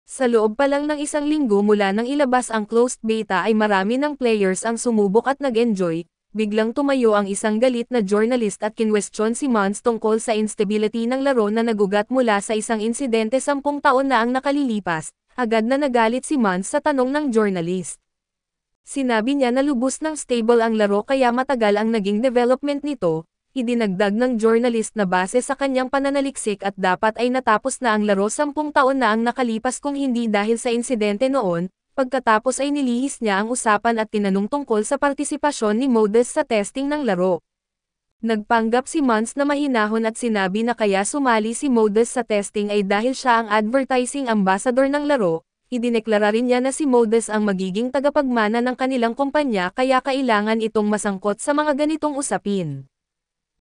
Speaker 1: Sa loob pa lang ng isang linggo mula nang ilabas ang closed beta ay marami ng players ang sumubok at nag-enjoy. Biglang tumayo ang isang galit na journalist at kinwestiyon si Mons tungkol sa instability ng laro na nagugat mula sa isang insidente 10 taon na ang nakalilipas. Agad na nagalit si Mons sa tanong ng journalist. Sinabi niya na lubos ng stable ang laro kaya matagal ang naging development nito. Idinagdag ng journalist na base sa kanyang pananaliksik at dapat ay natapos na ang laro 10 taon na ang nakalipas kung hindi dahil sa insidente noon. Pagkatapos ay nilihis niya ang usapan at tinanong tungkol sa partisipasyon ni Modus sa testing ng laro. Nagpanggap si Mons na mahinahon at sinabi na kaya sumali si Modus sa testing ay dahil siya ang advertising ambassador ng laro. Idineklara rin niya na si Modus ang magiging tagapagmana ng kanilang kumpanya kaya kailangan itong masangkot sa mga ganitong usapin.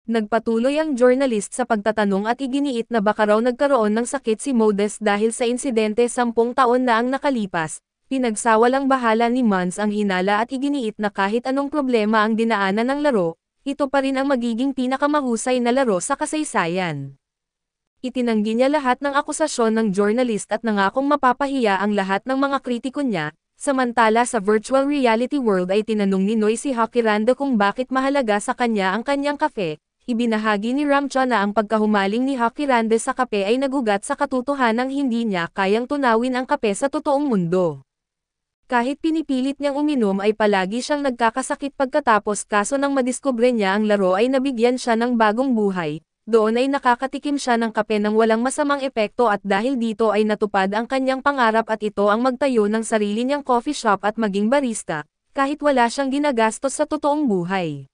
Speaker 1: Nagpatuloy ang journalist sa pagtatanong at iginiit na baka raw nagkaroon ng sakit si Modus dahil sa insidente 10 taon na ang nakalipas. Pinagsawalang bahala ni Mons ang hinala at iginiit na kahit anong problema ang dinaanan ng laro, ito pa rin ang magiging pinakamahusay na laro sa kasaysayan. Itinanggi niya lahat ng akusasyon ng journalist at nangakong mapapahiya ang lahat ng mga kritiko niya. Samantala sa virtual reality world ay tinanong ni Noy si Hakiranda kung bakit mahalaga sa kanya ang kanyang kape. Ibinahagi ni Ramcha na ang pagkahumaling ni Hakiranda sa kape ay nagugat sa katotohanang hindi niya kayang tunawin ang kape sa totoong mundo. Kahit pinipilit niyang uminom ay palagi siyang nagkakasakit pagkatapos kaso nang madiskubre niya ang laro ay nabigyan siya ng bagong buhay. Doon ay nakakatikim siya ng kape ng walang masamang epekto at dahil dito ay natupad ang kanyang pangarap at ito ang magtayo ng sarili niyang coffee shop at maging barista, kahit wala siyang ginagastos sa totoong buhay.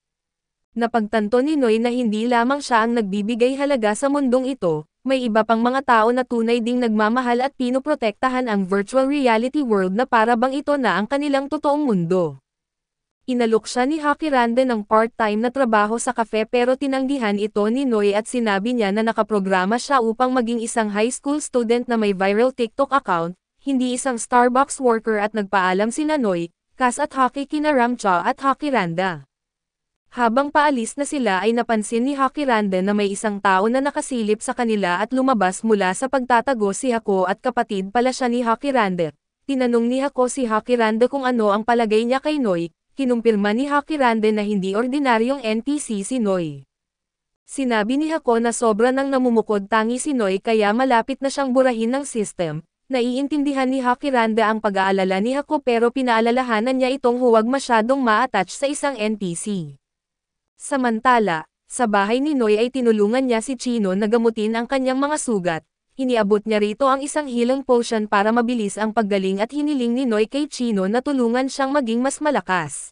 Speaker 1: Napagtanto ni Noy na hindi lamang siya ang nagbibigay halaga sa mundong ito, may iba pang mga tao na tunay ding nagmamahal at pinoprotektahan ang virtual reality world na para bang ito na ang kanilang totoong mundo. Inalok siya ni Hakiranda ng part-time na trabaho sa cafe pero tinanggihan ito ni Noy at sinabi niya na nakaprograma siya upang maging isang high school student na may viral TikTok account, hindi isang Starbucks worker at nagpaalam sina Noy, Cass at Haki kina Ramcha at Hakiranda. Habang paalis na sila ay napansin ni Hakiranda na may isang tao na nakasilip sa kanila at lumabas mula sa pagtatago si Hako at kapatid pala siya ni Hakiranda. Tinanong ni Hako si Hakiranda kung ano ang palagay niya kay Noy, kinumpirma ni Hakiranda na hindi ordinaryong NPC si Noy. Sinabi ni Hako na sobra nang namumukod tangi si Noy kaya malapit na siyang burahin ng system. Naiintindihan ni Hakiranda ang pag-aalala ni Hako pero pinaalalahanan niya itong huwag masyadong ma-attach sa isang NPC. Samantala, sa bahay ni Noy ay tinulungan niya si Chino na gamutin ang kanyang mga sugat. Iniabot niya rito ang isang healing potion para mabilis ang paggaling at hiniling ni Noy kay Chino na tulungan siyang maging mas malakas.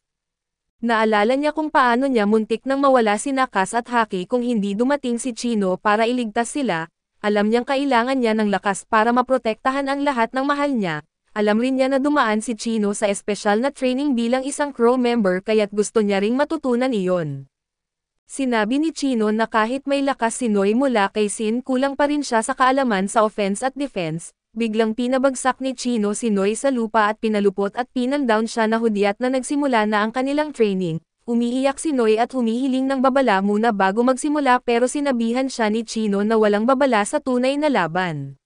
Speaker 1: Naalala niya kung paano niya muntik nang mawala si Cass at Haki kung hindi dumating si Chino para iligtas sila. Alam niyang kailangan niya ng lakas para maprotektahan ang lahat ng mahal niya. Alam rin niya na dumaan si Chino sa espesyal na training bilang isang crew member kaya't gusto niya ring matutunan iyon. Sinabi ni Chino na kahit may lakas si Noy mula kay Sin kulang pa rin siya sa kaalaman sa offense at defense, biglang pinabagsak ni Chino si Noy sa lupa at pinalupot at pinandown siya na hudyat na nagsimula na ang kanilang training. Umiiyak si Noy at humihiling ng babala muna bago magsimula pero sinabihan siya ni Chino na walang babala sa tunay na laban.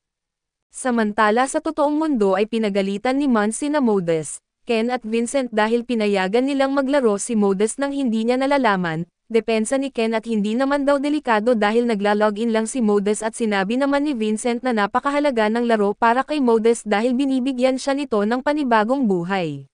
Speaker 1: Samantala sa totoong mundo ay pinagalitan ni Mons sina Modus, Ken at Vincent dahil pinayagan nilang maglaro si Modus nang hindi niya nalalaman. Depensa ni Ken at hindi naman daw delikado dahil naglalogin lang si Modus at sinabi naman ni Vincent na napakahalaga ng laro para kay Modus dahil binibigyan siya nito ng panibagong buhay.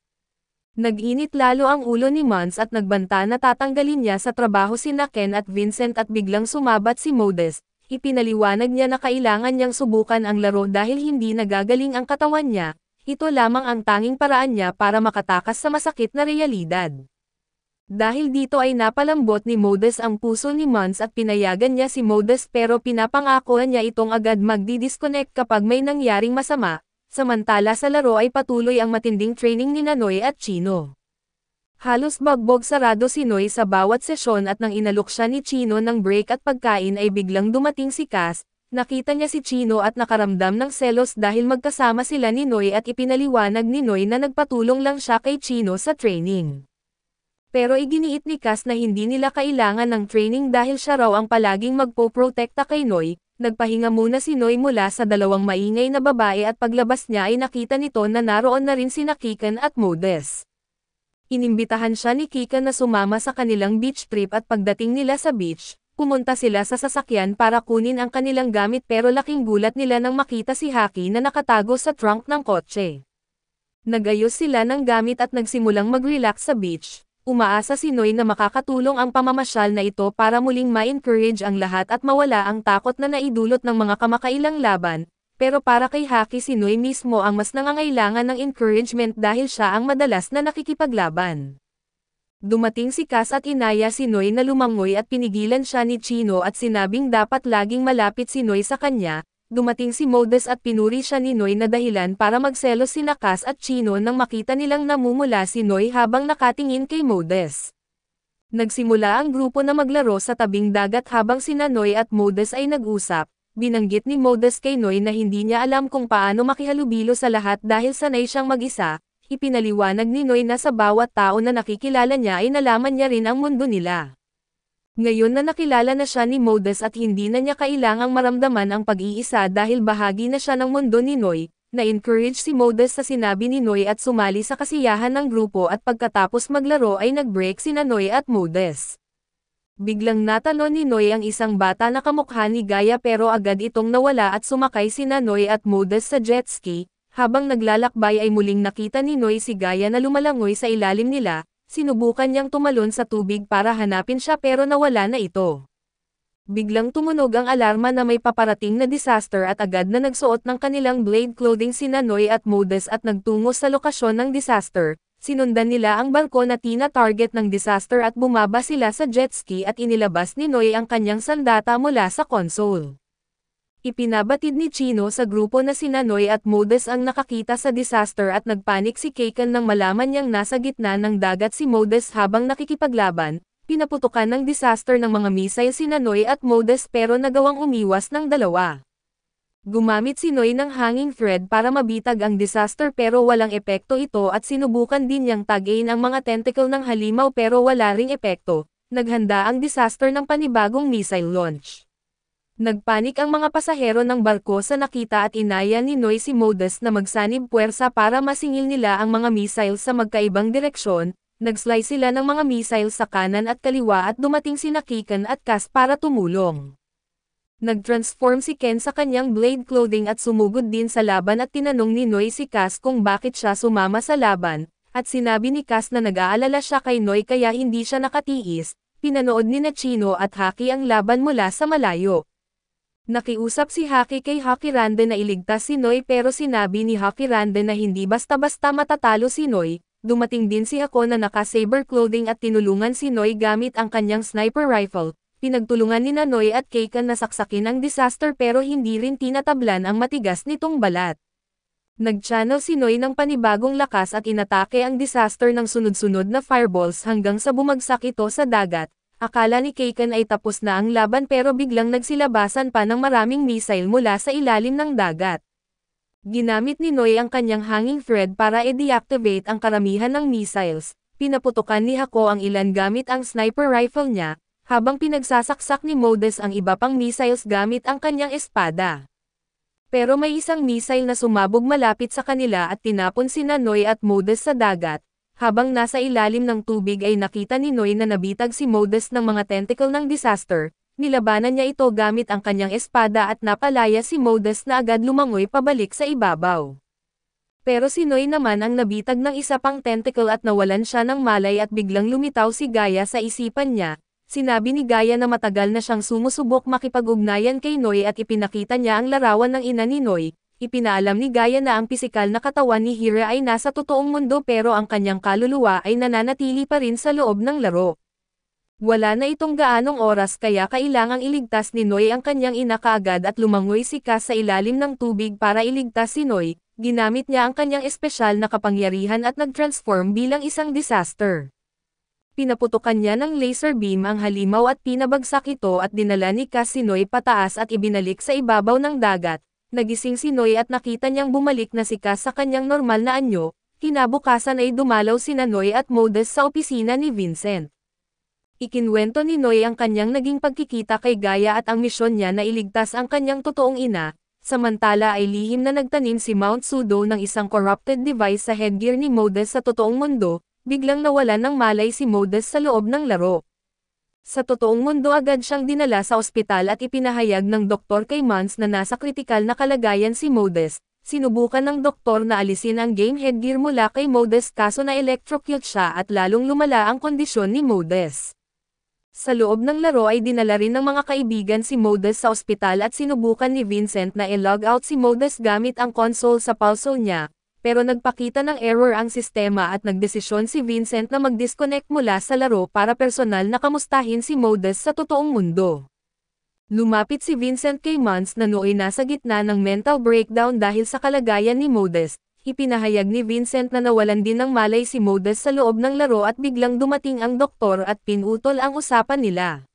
Speaker 1: Nag-init lalo ang ulo ni Mons at nagbanta na tatanggalin niya sa trabaho sina Ken at Vincent at biglang sumabat si Modus. Ipinaliwanag niya na kailangan niyang subukan ang laro dahil hindi nagagaling ang katawan niya. ito lamang ang tanging paraan niya para makatakas sa masakit na realidad. Dahil dito ay napalambot ni Modus ang puso ni Mons at pinayagan niya si Modus pero pinapangako niya itong agad magdi-disconnect kapag may nangyaring masama, samantala sa laro ay patuloy ang matinding training ni Noy at Chino. Halos bagbog sarado si Noy sa bawat sesyon at nang inalok siya ni Chino ng break at pagkain ay biglang dumating si Cass, nakita niya si Chino at nakaramdam ng selos dahil magkasama sila ni Noy at ipinaliwanag ni Noy na nagpatulong lang siya kay Chino sa training. Pero iginiit ni Cass na hindi nila kailangan ng training dahil siya raw ang palaging magpoprotekta kay Noy. Nagpahinga muna si Noy mula sa dalawang maingay na babae at paglabas niya ay nakita nito na naroon na rin sina Kikan at Modus. Inimbitahan siya ni Kikan na sumama sa kanilang beach trip at pagdating nila sa beach, pumunta sila sa sasakyan para kunin ang kanilang gamit pero laking gulat nila nang makita si Haki na nakatago sa trunk ng kotse. Nagayos sila ng gamit at nagsimulang mag-relax sa beach. Umaasa si Noy na makakatulong ang pamamasyal na ito para muling ma-encourage ang lahat at mawala ang takot na naidulot ng mga kamakailang laban, pero para kay Haki si Noy mismo ang mas nangangailangan ng encouragement dahil siya ang madalas na nakikipaglaban. Dumating si Cass at inaya si Noy na lumangoy at pinigilan siya ni Chino at sinabing dapat laging malapit si Noy sa kanya. Dumating si Modus at pinuri siya ni Noy na dahilan para magselos sina Cass at Chino nang makita nilang namumula si Noy habang nakatingin kay Modus. Nagsimula ang grupo na maglaro sa tabing dagat habang sina Noy at Modus ay nag-usap. Binanggit ni Modus kay Noy na hindi niya alam kung paano makihalubilo sa lahat dahil sanay siyang mag-isa. Ipinaliwanag ni Noy na sa bawat tao na nakikilala niya ay nalaman niya rin ang mundo nila. Ngayon na nakilala na siya ni Modus at hindi na niya kailangang maramdaman ang pag-iisa dahil bahagi na siya ng mundo ni Noy, na-encourage si Modus sa sinabi ni Noy at sumali sa kasiyahan ng grupo at pagkatapos maglaro ay nag-break sina Noy at Modus. Biglang natalon ni Noy ang isang bata na kamukha ni Gaia pero agad itong nawala at sumakay sina Noy at Modus sa jet ski. Habang naglalakbay ay muling nakita ni Noy si Gaia na lumalangoy sa ilalim nila. Sinubukan niyang tumalon sa tubig para hanapin siya pero nawala na ito. Biglang tumunog ang alarma na may paparating na disaster at agad na nagsuot ng kanilang blade clothing sina Noy at Modus at nagtungo sa lokasyon ng disaster. Sinundan nila ang barko na tina-target ng disaster at bumaba sila sa jet ski at inilabas ni Noy ang kanyang sandata mula sa console. Ipinabatid ni Chino sa grupo na sina Noy at Modus ang nakakita sa disaster at nagpanik si Kikan nang malaman niyang nasa gitna ng dagat si Modus habang nakikipaglaban. Pinaputukan ng disaster ng mga missile sina Noy at Modus pero nagawang umiwas ng dalawa. Gumamit si Noy ng hanging thread para mabitag ang disaster pero walang epekto ito at sinubukan din niyang tagayin ang mga tentacle ng halimaw pero wala ring epekto. Naghanda ang disaster ng panibagong missile launch. Nagpanik ang mga pasahero ng barko sa nakita at inaya ni Noy si Modus na magsanib puwersa para masingil nila ang mga missile sa magkaibang direksyon. Nag-slice sila ng mga missile sa kanan at kaliwa at dumating sina Kikan at Cass para tumulong. Nag-transform si Ken sa kanyang blade clothing at sumugod din sa laban at tinanong ni Noy si Cass kung bakit siya sumama sa laban, at sinabi ni Cass na nag-aalala siya kay Noy kaya hindi siya nakatiis. Pinanood ni Chino at Haki ang laban mula sa malayo. Nakiusap si Haki kay Haki Rande na iligtas si Noy pero sinabi ni Haki Rande na hindi basta-basta matatalo si Noy. Dumating din si Hako na naka-saber clothing at tinulungan si Noy gamit ang kanyang sniper rifle. Pinagtulungan ni Noy at Kikan na saksakin ang disaster pero hindi rin tinatablan ang matigas nitong balat. Nag-channel si Noy ng panibagong lakas at inatake ang disaster ng sunod-sunod na fireballs hanggang sa bumagsak ito sa dagat. Akala ni Kikan ay tapos na ang laban pero biglang nagsilabasan pa ng maraming missile mula sa ilalim ng dagat. Ginamit ni Noy ang kanyang hanging thread para i-deactivate ang karamihan ng missiles. Pinaputukan ni Hako ang ilan gamit ang sniper rifle niya, habang pinagsasaksak ni Modus ang iba pang missiles gamit ang kanyang espada. Pero may isang missile na sumabog malapit sa kanila at tinapon sina Noy at Modus sa dagat. Habang nasa ilalim ng tubig ay nakita ni Noy na nabitag si Modus ng mga tentacle ng disaster. Nilabanan niya ito gamit ang kanyang espada at napalaya si Modus na agad lumangoy pabalik sa ibabaw. Pero si Noy naman ang nabitag ng isa pang tentacle at nawalan siya ng malay at biglang lumitaw si Gaia sa isipan niya. Sinabi ni Gaia na matagal na siyang sumusubok makipag-ugnayan kay Noy at ipinakita niya ang larawan ng ina ni Noy. ipinaalam ni Gaia na ang pisikal na katawan ni Hira ay nasa totoong mundo pero ang kanyang kaluluwa ay nananatili pa rin sa loob ng laro. Wala na itong gaanong oras kaya kailangang iligtas ni Noy ang kanyang ina kaagad at lumangoy si Cass sa ilalim ng tubig para iligtas si Noy. Ginamit niya ang kanyang espesyal na kapangyarihan at nag-transform bilang isang disaster. Pinaputukan niya ng laser beam ang halimaw at pinabagsak ito at dinala ni Cass si Noy pataas at ibinalik sa ibabaw ng dagat. Nagising si Noy at nakita niyang bumalik na si Cass sa kanyang normal na anyo. Kinabukasan ay dumalaw sina Noy at Modest sa opisina ni Vincent. Ikinwento ni Noy ang kanyang naging pagkikita kay Gaia at ang misyon niya na iligtas ang kanyang totoong ina. Samantala ay lihim na nagtanim si Mount Sudo ng isang corrupted device sa headgear ni Modest sa totoong mundo. Biglang nawalan ng malay si Modest sa loob ng laro. Sa totoong mundo agad siyang dinala sa ospital at ipinahayag ng doktor kay Mons na nasa kritikal na kalagayan si Modest. Sinubukan ng doktor na alisin ang game headgear mula kay Modest kaso na electrocute siya at lalong lumala ang kondisyon ni Modest. Sa loob ng laro ay dinala rin ng mga kaibigan si Modest sa ospital at sinubukan ni Vincent na i-log out si Modest gamit ang console sa pulso niya. Pero nagpakita ng error ang sistema at nagdesisyon si Vincent na mag-disconnect mula sa laro para personal na kamustahin si Modest sa totoong mundo. Lumapit si Vincent kay Mons na nooy nasa gitna ng mental breakdown dahil sa kalagayan ni Modest. Ipinahayag ni Vincent na nawalan din ng malay si Modest sa loob ng laro at biglang dumating ang doktor at pinutol ang usapan nila.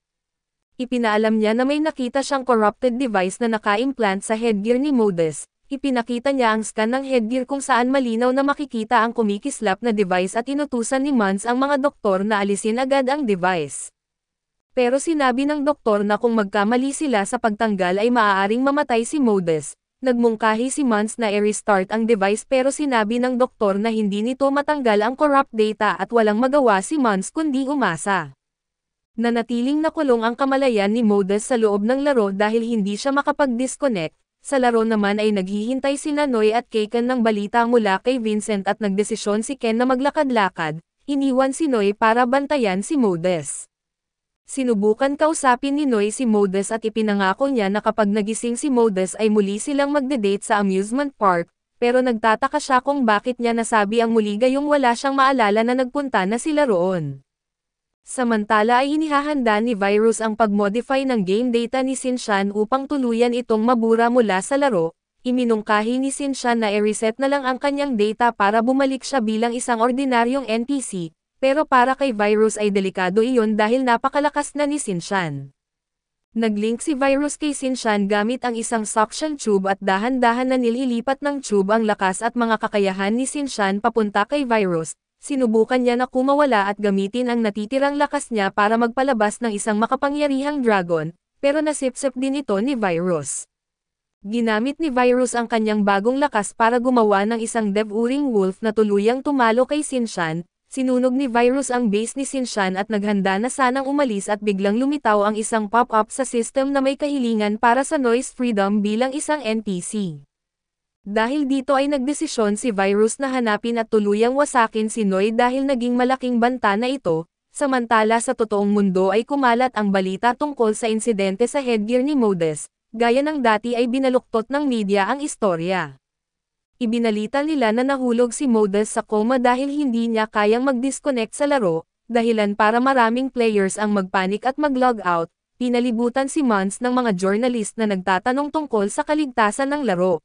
Speaker 1: Ipinaalam niya na may nakita siyang corrupted device na naka-implant sa headgear ni Modest. Ipinakita niya ang scan ng headgear kung saan malinaw na makikita ang kumikislap na device at inutusan ni Mons ang mga doktor na alisin agad ang device. Pero sinabi ng doktor na kung magkamali sila sa pagtanggal ay maaaring mamatay si Modest. Nagmungkahi si Mons na i-restart ang device pero sinabi ng doktor na hindi nito matanggal ang corrupt data at walang magawa si Mons kundi umasa. Nanatiling nakulong ang kamalayan ni Modest sa loob ng laro dahil hindi siya makapag-disconnect. Sa laro naman ay naghihintay sina Noy at Kaken ng balita mula kay Vincent at nagdesisyon si Ken na maglakad-lakad, iniwan si Noy para bantayan si Modest. Sinubukan kausapin ni Noy si Modest at ipinangako niya na kapag nagising si Modest ay muli silang magde-date sa amusement park, pero nagtataka siya kung bakit niya nasabi ang muli gayong wala siyang maalala na nagpunta na sila roon. Samantala ay inihahanda ni Virus ang pag-modify ng game data ni Sinshan upang tuluyan itong mabura mula sa laro. Iminungkahi ni Sinshan na i-reset na lang ang kanyang data para bumalik siya bilang isang ordinaryong NPC, pero para kay Virus ay delikado iyon dahil napakalakas na ni Sinshan. Nag-link si Virus kay Sinshan gamit ang isang suction tube at dahan-dahan na nililipat ng tube ang lakas at mga kakayahan ni Sinshan papunta kay Virus. Sinubukan niya na kumawala at gamitin ang natitirang lakas niya para magpalabas ng isang makapangyarihang dragon, pero nasipsip din ito ni Virus. Ginamit ni Virus ang kanyang bagong lakas para gumawa ng isang dev-uring wolf na tuluyang tumalo kay Sinshan. Sinunog ni Virus ang base ni Sinshan at naghanda na sanang umalis at biglang lumitaw ang isang pop-up sa system na may kahilingan para sa noise freedom bilang isang NPC. Dahil dito ay nagdesisyon si Virus na hanapin at tuluyang wasakin si Noy dahil naging malaking banta na ito, samantala sa totoong mundo ay kumalat ang balita tungkol sa insidente sa headgear ni Modest, gaya ng dati ay binaluktot ng media ang istorya. Ibinalita nila na nahulog si Modest sa coma dahil hindi niya kayang mag-disconnect sa laro, dahilan para maraming players ang magpanik at mag-log out. Pinalibutan si Mons ng mga journalist na nagtatanong tungkol sa kaligtasan ng laro.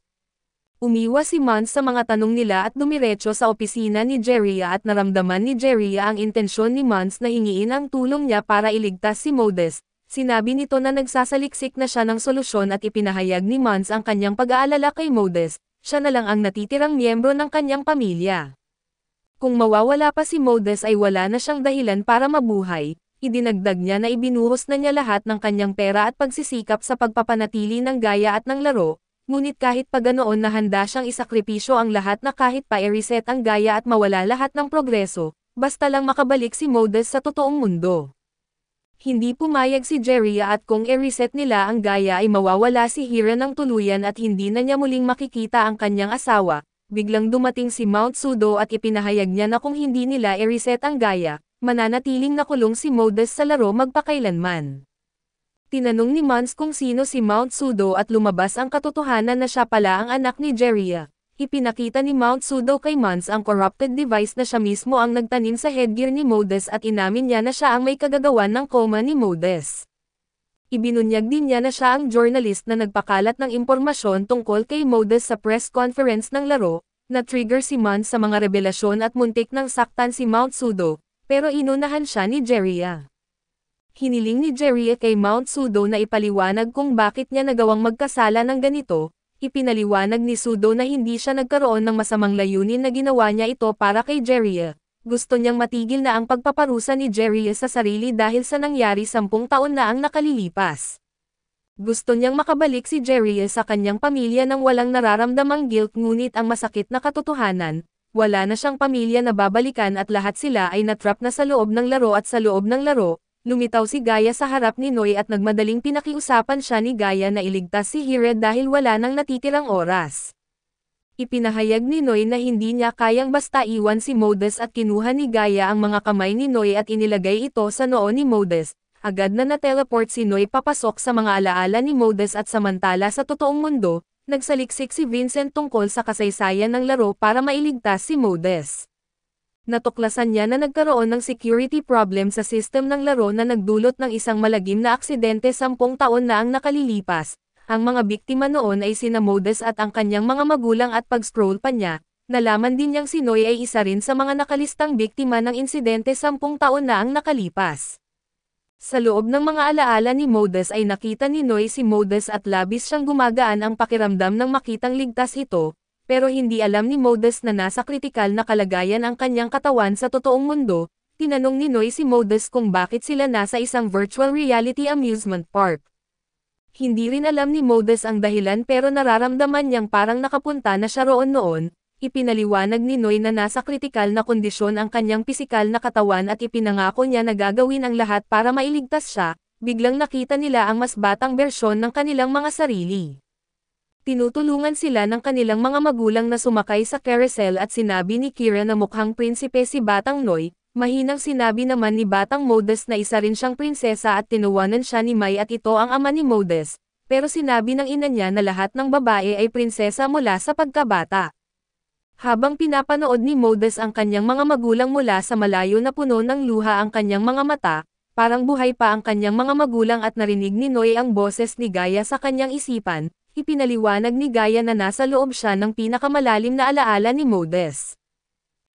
Speaker 1: Umiwas si Mons sa mga tanong nila at dumiretso sa opisina ni Jeria at naramdaman ni Jeria ang intensyon ni Mons na hingiin ang tulong niya para iligtas si Modest. Sinabi nito na nagsasaliksik na siya ng solusyon at ipinahayag ni Mons ang kanyang pag-aalala kay Modest. Siya na lang ang natitirang miyembro ng kanyang pamilya. Kung mawawala pa si Modest ay wala na siyang dahilan para mabuhay. Idinagdag niya na ibinuhos na niya lahat ng kanyang pera at pagsisikap sa pagpapanatili ng gaya at ng laro. Ngunit kahit pa ganoon na handa siyang isakripisyo ang lahat na kahit pa i-reset ang gaya at mawala lahat ng progreso, basta lang makabalik si Modest sa totoong mundo. Hindi pumayag si Jeria at kung i-reset nila ang gaya ay mawawala si Hira ng tuluyan at hindi na niya muling makikita ang kanyang asawa. Biglang dumating si Mount Sudo at ipinahayag niya na kung hindi nila i-reset ang gaya, mananatiling nakulong si Modest sa laro magpakailanman. Tinanong ni Mons kung sino si Mount Sudo at lumabas ang katotohanan na siya pala ang anak ni Jeria. Ipinakita ni Mount Sudo kay Mons ang corrupted device na siya mismo ang nagtanim sa headgear ni Modes at inamin niya na siya ang may kagagawan ng coma ni Modes. Ibinunyag din niya na siya ang journalist na nagpakalat ng impormasyon tungkol kay Modes sa press conference ng laro, na-trigger si Mons sa mga revelasyon at muntik nang saktan si Mount Sudo, pero inunahan siya ni Jeria. Hiniling ni Jeria kay Mount Sudo na ipaliwanag kung bakit niya nagawang magkasala ng ganito. Ipinaliwanag ni Sudo na hindi siya nagkaroon ng masamang layunin na ginawa niya ito para kay Jeria. Gusto niyang matigil na ang pagpaparusa ni Jeria sa sarili dahil sa nangyari 10 taon na ang nakalilipas. Gusto niyang makabalik si Jeria sa kanyang pamilya nang walang nararamdamang guilt, ngunit ang masakit na katotohanan, wala na siyang pamilya na babalikan at lahat sila ay natrap na sa loob ng laro at sa loob ng laro. Lumitaw si Gaia sa harap ni Noy at nagmadaling pinakiusapan siya ni Gaia na iligtas si Hira dahil wala nang natitirang oras. Ipinahayag ni Noy na hindi niya kayang basta iwan si Modes at kinuha ni Gaia ang mga kamay ni Noy at inilagay ito sa noo ni Modes. Agad na na-teleport si Noy papasok sa mga alaala ni Modes at samantala sa totoong mundo, nagsaliksik si Vincent tungkol sa kasaysayan ng laro para mailigtas si Modes. Natuklasan niya na nagkaroon ng security problem sa system ng laro na nagdulot ng isang malagim na aksidente 10 taon na ang nakalilipas. Ang mga biktima noon ay sina Modes at ang kanyang mga magulang at pag-scroll pa niya, nalaman din niyang si Noy ay isa rin sa mga nakalistang biktima ng insidente 10 taon na ang nakalipas. Sa loob ng mga alaala ni Modes ay nakita ni Noy si Modes at labis siyang gumagaan ang pakiramdam ng makitang ligtas ito. Pero hindi alam ni Modes na nasa kritikal na kalagayan ang kanyang katawan sa totoong mundo. Tinanong ni Noy si Modes kung bakit sila nasa isang virtual reality amusement park. Hindi rin alam ni Modes ang dahilan pero nararamdaman niyang parang nakapunta na siya roon noon. Ipinaliwanag ni Noy na nasa kritikal na kondisyon ang kanyang pisikal na katawan at ipinangako niya na gagawin ang lahat para mailigtas siya. Biglang nakita nila ang mas batang bersyon ng kanilang mga sarili. Tinutulungan sila ng kanilang mga magulang na sumakay sa carousel at sinabi ni Kira na mukhang prinsipe si Batang Noy. Mahinang sinabi naman ni Batang Modes na isa rin siyang prinsesa at tinuwanan siya ni Mai at ito ang ama ni Modes. Pero sinabi ng ina niya na lahat ng babae ay prinsesa mula sa pagkabata. Habang pinapanood ni Modes ang kanyang mga magulang mula sa malayo na puno ng luha ang kanyang mga mata, parang buhay pa ang kanyang mga magulang at narinig ni Noy ang boses ni Gaia sa kanyang isipan. Ipinaliwanag ni Gaia na nasa loob siya ng pinakamalalim na alaala ni Modes.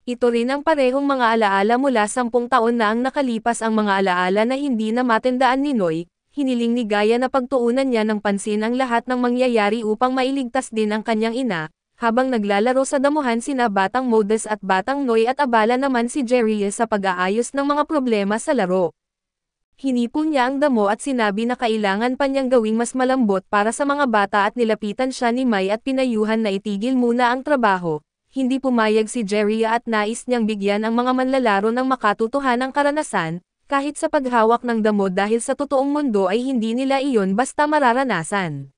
Speaker 1: Ito rin ang parehong mga alaala mula 10 taon na ang nakalipas, ang mga alaala na hindi na matandaan ni Noy. Hiniling ni Gaia na pagtuunan niya ng pansin ang lahat ng mangyayari upang mailigtas din ang kanyang ina. Habang naglalaro sa damuhan sina Batang Modes at Batang Noy at abala naman si Jeria sa pag-aayos ng mga problema sa laro. Hinipon niya ang damo at sinabi na kailangan pa niyang gawing mas malambot para sa mga bata at nilapitan siya ni Mai at pinayuhan na itigil muna ang trabaho. Hindi pumayag si Jeria at nais niyang bigyan ang mga manlalaro ng makatutuhanang karanasan, kahit sa paghawak ng damo dahil sa totoong mundo ay hindi nila iyon basta mararanasan.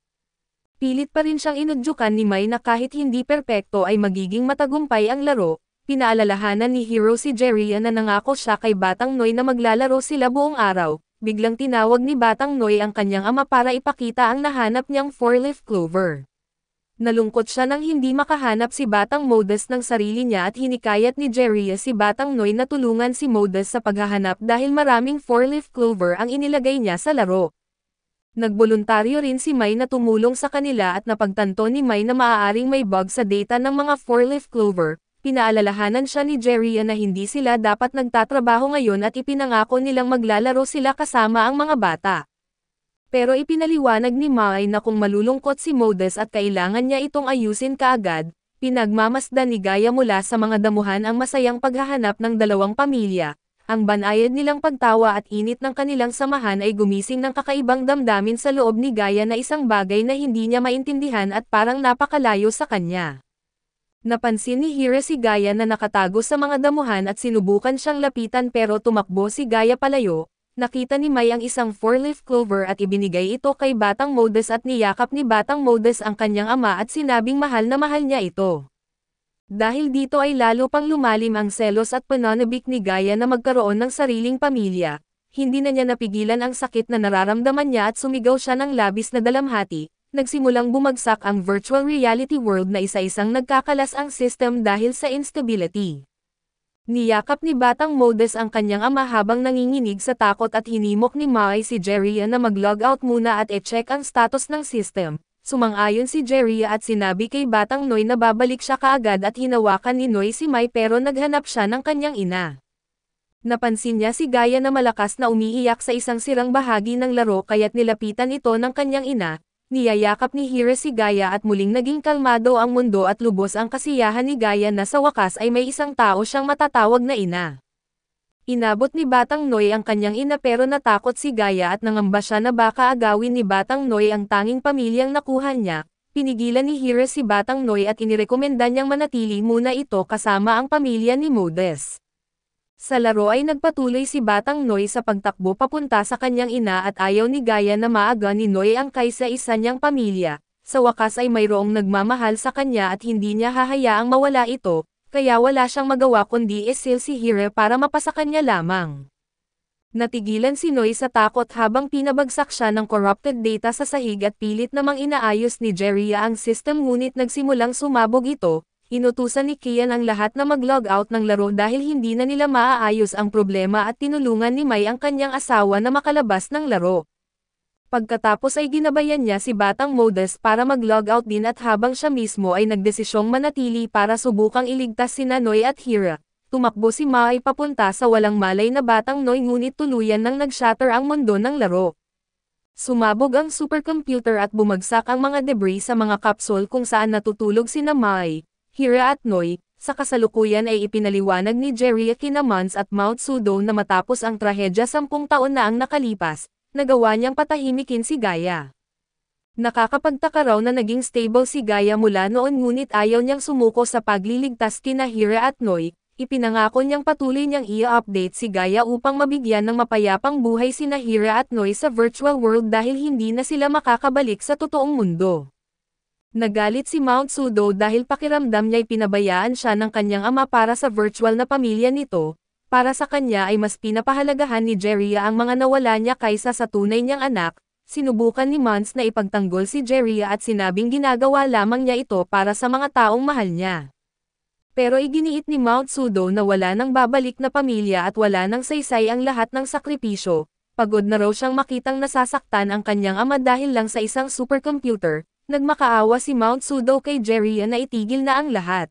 Speaker 1: Pilit pa rin siyang inudyukan ni Mai na kahit hindi perpekto ay magiging matagumpay ang laro. Pinaalalahanan ni Hero si Jeria na nangako siya kay Batang Noy na maglalaro sila buong araw. Biglang tinawag ni Batang Noy ang kanyang ama para ipakita ang nahanap niyang 4-leaf clover. Nalungkot siya nang hindi makahanap si Batang Modes ng sarili niya at hinikayat ni Jeria si Batang Noy na tulungan si Modes sa paghahanap dahil maraming 4-leaf clover ang inilagay niya sa laro. Nagboluntaryo rin si Mai na tumulong sa kanila at napagtanto ni Mai na maaaring may bug sa data ng mga 4-leaf clover. Pinaalalahanan siya ni Jeria na hindi sila dapat nagtatrabaho ngayon at ipinangako nilang maglalaro sila kasama ang mga bata. Pero ipinaliwanag ni Mai na kung malulungkot si Modes at kailangan niya itong ayusin kaagad, pinagmamasdan ni Gaia mula sa mga damuhan ang masayang paghahanap ng dalawang pamilya. Ang banayad nilang pagtawa at init ng kanilang samahan ay gumising ng kakaibang damdamin sa loob ni Gaia na isang bagay na hindi niya maintindihan at parang napakalayo sa kanya. Napansin ni Hira si Gaia na nakatago sa mga damuhan at sinubukan siyang lapitan pero tumakbo si Gaia palayo. Nakita ni Mai ang isang 4-leaf clover at ibinigay ito kay Batang Modes at niyakap ni Batang Modes ang kanyang ama at sinabing mahal na mahal niya ito. Dahil dito ay lalo pang lumalim ang selos at pananabik ni Gaia na magkaroon ng sariling pamilya. hindi na niya napigilan ang sakit na nararamdaman niya at sumigaw siya ng labis na dalamhati. Nagsimulang bumagsak ang virtual reality world na isa-isang nagkakalas ang system dahil sa instability. Niyakap ni Batang Modus ang kanyang ama habang nanginginig sa takot at hinimok ni Mai si Jeria na mag-log out muna at e-check ang status ng system. Sumang-ayon si Jeria at sinabi kay Batang Noy na babalik siya kaagad at hinawakan ni Noy si Mai pero naghanap siya ng kanyang ina. Napansin niya si Gaia na malakas na umiiyak sa isang sirang bahagi ng laro kaya't nilapitan ito ng kanyang ina, niyayakap ni Hira si Gaia at muling naging kalmado ang mundo at lubos ang kasiyahan ni Gaia na sa wakas ay may isang tao siyang matatawag na ina. Inabot ni Batang Noy ang kanyang ina pero natakot si Gaia at nangamba siya na baka agawin ni Batang Noy ang tanging pamilyang nakuha niya. Pinigilan ni Hira si Batang Noy at inirekomenda niyang manatili muna ito kasama ang pamilya ni Modus. Sa laro ay nagpatuloy si Batang Noy sa pagtakbo papunta sa kanyang ina at ayaw ni Gaia na maaga ni Noy ang kaysa-isa niyang pamilya. Sa wakas ay mayroong nagmamahal sa kanya at hindi niya hahayaang mawala ito. Kaya wala siyang magawa kundi isil si Hira para mapasakan niya lamang. Natigilan si Noy sa takot habang pinabagsak siya ng corrupted data sa sahig at pilit namang inaayos ni Jeria ang system ngunit nagsimulang sumabog ito. Inutusan ni Kian ang lahat na mag-log out ng laro dahil hindi na nila maaayos ang problema at tinulungan ni Mai ang kanyang asawa na makalabas ng laro. Pagkatapos ay ginabayan niya si Batang Modus para mag-log out din at habang siya mismo ay nagdesisyong manatili para subukang iligtas sina Noy at Hira, tumakbo si Mai papunta sa walang malay na Batang Noy ngunit tuluyan nang nag-shatter ang mundo ng laro. Sumabog ang supercomputer at bumagsak ang mga debris sa mga kapsul kung saan natutulog sina Mai, Hira at Noy. Sa kasalukuyan ay ipinaliwanag ni Jeria kina Mons at Mount Sudo na matapos ang trahedya 10 taon na ang nakalipas, nagawa niyang patahimikin si Gaia. Nakakapagtaka raw na naging stable si Gaia mula noon ngunit ayaw niyang sumuko sa pagliligtas kina Hira at Noy, ipinangako niyang patuloy niyang i-update si Gaia upang mabigyan ng mapayapang buhay sina Hira at Noy sa virtual world dahil hindi na sila makakabalik sa totoong mundo. Nagalit si Mount Sudo dahil pakiramdam niya'y pinabayaan siya ng kanyang ama para sa virtual na pamilya nito. Para sa kanya ay mas pinapahalagahan ni Jeria ang mga nawala niya kaysa sa tunay niyang anak. Sinubukan ni Mons na ipagtanggol si Jeria at sinabing ginagawa lamang niya ito para sa mga taong mahal niya. Pero iginiit ni Mount Sudo na wala nang babalik na pamilya at wala nang saysay ang lahat ng sakripisyo. Pagod na raw siyang makitang nasasaktan ang kanyang ama dahil lang sa isang supercomputer. Nagmakaawa si Mount Sudo kay Jeria na itigil na ang lahat.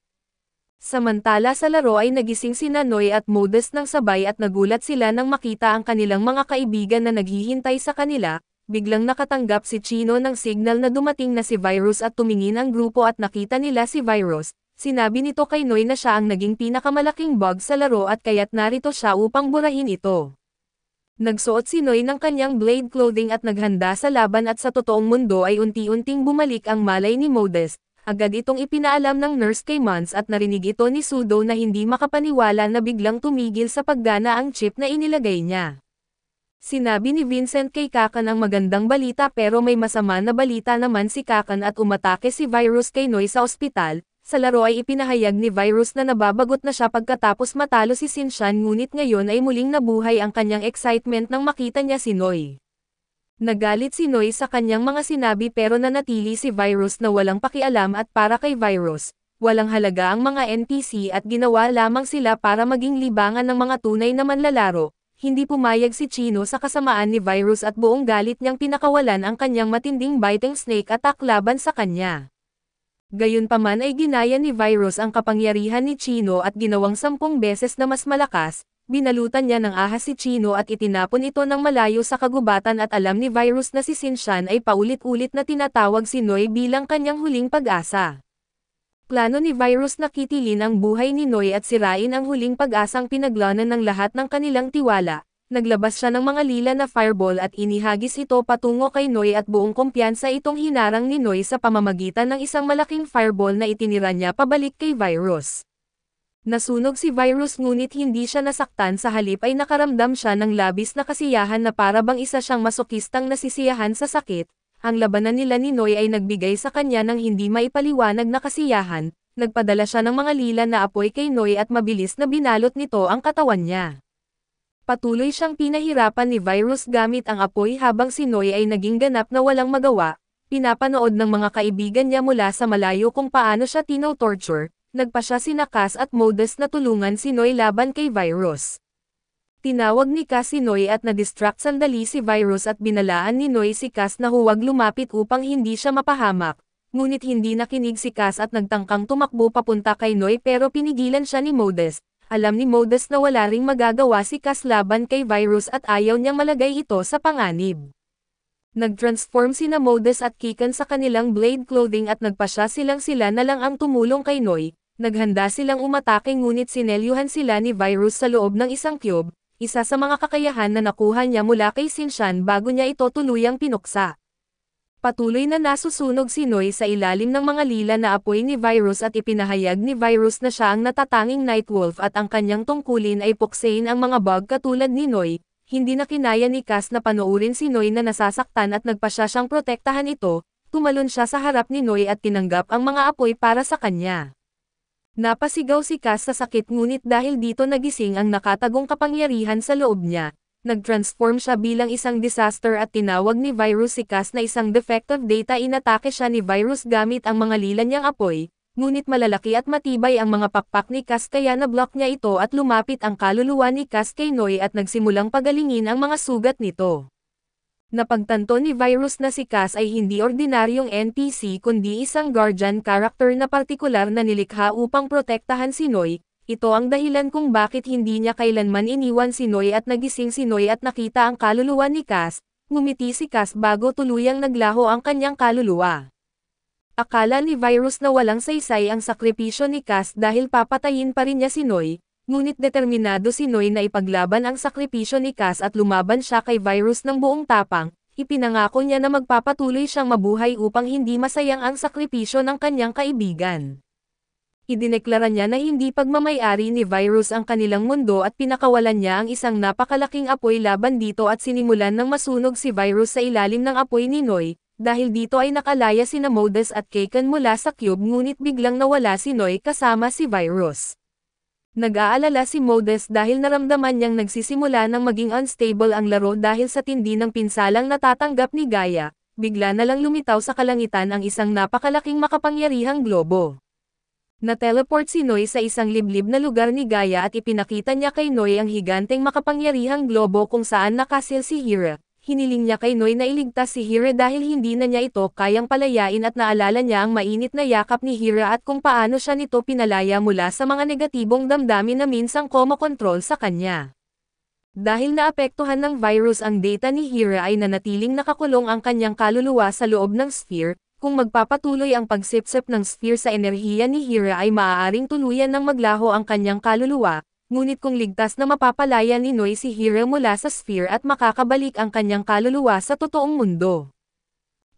Speaker 1: Samantala sa laro ay nagising sina Noy at Modus ng sabay at nagulat sila nang makita ang kanilang mga kaibigan na naghihintay sa kanila. Biglang nakatanggap si Chino ng signal na dumating na si Virus at tumingin ang grupo at nakita nila si Virus. Sinabi nito kay Noy na siya ang naging pinakamalaking bug sa laro at kaya't narito siya upang burahin ito. Nagsuot si Noy ng kanyang blade clothing at naghanda sa laban at sa totoong mundo ay unti-unting bumalik ang malay ni Modus. Agad itong ipinaalam ng nurse kay Mons at narinig ito ni Sudo na hindi makapaniwala na biglang tumigil sa paggana ang chip na inilagay niya. Sinabi ni Vincent kay Kakan ang magandang balita pero may masama na balita naman si Kakan at umatake si Virus kay Noy sa ospital. Sa laro ay ipinahayag ni Virus na nababagot na siya pagkatapos matalo si Sinshan ngunit ngayon ay muling nabuhay ang kanyang excitement nang makita niya si Noy. Nagalit si Noy sa kanyang mga sinabi pero nanatili si Virus na walang pakialam at para kay Virus, walang halaga ang mga NPC at ginawa lamang sila para maging libangan ng mga tunay na manlalaro. Hindi pumayag si Chino sa kasamaan ni Virus at buong galit niyang pinakawalan ang kanyang matinding biting snake attack laban sa kanya. Gayunpaman ay ginaya ni Virus ang kapangyarihan ni Chino at ginawang 10 beses na mas malakas. Binalutan niya ng ahas si Chino at itinapon ito ng malayo sa kagubatan at alam ni Virus na si Sinshan ay paulit-ulit na tinatawag si Noy bilang kanyang huling pag-asa. Plano ni Virus na kitilin ang buhay ni Noy at sirain ang huling pag-asang pinaglanan ng lahat ng kanilang tiwala. Naglabas siya ng mga lila na fireball at inihagis ito patungo kay Noy at buong kumpiyansa itong hinarang ni Noy sa pamamagitan ng isang malaking fireball na itinira niya pabalik kay Virus. Nasunog si Virus ngunit hindi siya nasaktan sa halip ay nakaramdam siya ng labis na kasiyahan na para bang isa siyang masokistang nasisiyahan sa sakit. Ang labanan nila ni Noy ay nagbigay sa kanya ng hindi maipaliwanag na kasiyahan, nagpadala siya ng mga lila na apoy kay Noy at mabilis na binalot nito ang katawan niya. Patuloy siyang pinahirapan ni Virus gamit ang apoy habang si Noy ay naging ganap na walang magawa, pinapanood ng mga kaibigan niya mula sa malayo kung paano siya tino-torture, nagpa siya sina Cass at Modest na tulungan si Noy laban kay Virus. Tinawag ni Cass si Noy at na-distract sandali si Virus at binalaan ni Noy si Cass na huwag lumapit upang hindi siya mapahamak, ngunit hindi nakinig si Cass at nagtangkang tumakbo papunta kay Noy pero pinigilan siya ni Modest. Alam ni Modest na wala ring magagawa si Cass laban kay Virus at ayaw niyang malagay ito sa panganib. Nag-transform sina Modest at Kikan sa kanilang blade clothing at nagpasya silang sila na lang ang tumulong kay Noy. Naghanda silang umatake ngunit sinelyuhan sila ni Virus sa loob ng isang cube, isa sa mga kakayahan na nakuha niya mula kay Sinshan bago niya ito tuluyang pinuksa. Patuloy na nasusunog si Noy sa ilalim ng mga lila na apoy ni Virus at ipinahayag ni Virus na siya ang natatanging Nightwolf at ang kanyang tungkulin ay puksain ang mga bug katulad ni Noy. Hindi na kinaya ni Cass na panoorin si Noy na nasasaktan at nagpasya siyang protektahan ito, tumalon siya sa harap ni Noy at tinanggap ang mga apoy para sa kanya. Napasigaw si Cass sa sakit ngunit dahil dito nagising ang nakatagong kapangyarihan sa loob niya. Nag-transform siya bilang isang disaster at tinawag ni Virus si Cass na isang defective data. Inatake siya ni Virus gamit ang mga lila niyang apoy, ngunit malalaki at matibay ang mga pakpak ni Cass kaya na-block niya ito at lumapit ang kaluluwa ni Cass kay Noy at nagsimulang pagalingin ang mga sugat nito. Napagtanto ni Virus na si Cass ay hindi ordinaryong NPC kundi isang guardian character na partikular na nilikha upang protektahan si Noy. Ito ang dahilan kung bakit hindi niya kailanman iniwan si Noy at nagising si Noy at nakita ang kaluluwa ni Cass. Ngumiti si Cass bago tuluyang naglaho ang kanyang kaluluwa. Akala ni Virus na walang saysay ang sakripisyo ni Cass dahil papatayin pa rin niya si Noy, ngunit determinado si Noy na ipaglaban ang sakripisyo ni Cass at lumaban siya kay Virus ng buong tapang. Ipinangako niya na magpapatuloy siyang mabuhay upang hindi masayang ang sakripisyo ng kanyang kaibigan. Idineklara niya na hindi pagmamay-ari ni Virus ang kanilang mundo at pinakawalan niya ang isang napakalaking apoy laban dito at sinimulan ng masunog si Virus sa ilalim ng apoy ni Noy. Dahil dito ay nakalaya sina Modest at Kikan mula sa cube ngunit biglang nawala si Noy kasama si Virus. Nag-aalala si Modest dahil naramdaman niyang nagsisimula ng maging unstable ang laro dahil sa tindi ng pinsalang natatanggap ni Gaia. Bigla na lang lumitaw sa kalangitan ang isang napakalaking makapangyarihang globo. Na-teleport si Noy sa isang liblib na lugar ni Gaia at ipinakita niya kay Noy ang higanteng makapangyarihang globo kung saan nakasil si Hira. Hiniling niya kay Noy na iligtas si Hira dahil hindi na niya ito kayang palayain at naalala niya ang mainit na yakap ni Hira at kung paano siya nito pinalaya mula sa mga negatibong damdamin na minsang komokontrol sa kanya. Dahil naapektuhan ng virus ang data ni Hira ay nanatiling nakakulong ang kanyang kaluluwa sa loob ng sphere. Kung magpapatuloy ang pagsipsip ng sphere sa enerhiya ni Hira ay maaaring tuluyan ng maglaho ang kanyang kaluluwa, ngunit kung ligtas na mapapalaya ni Noy si Hira mula sa sphere at makakabalik ang kanyang kaluluwa sa totoong mundo.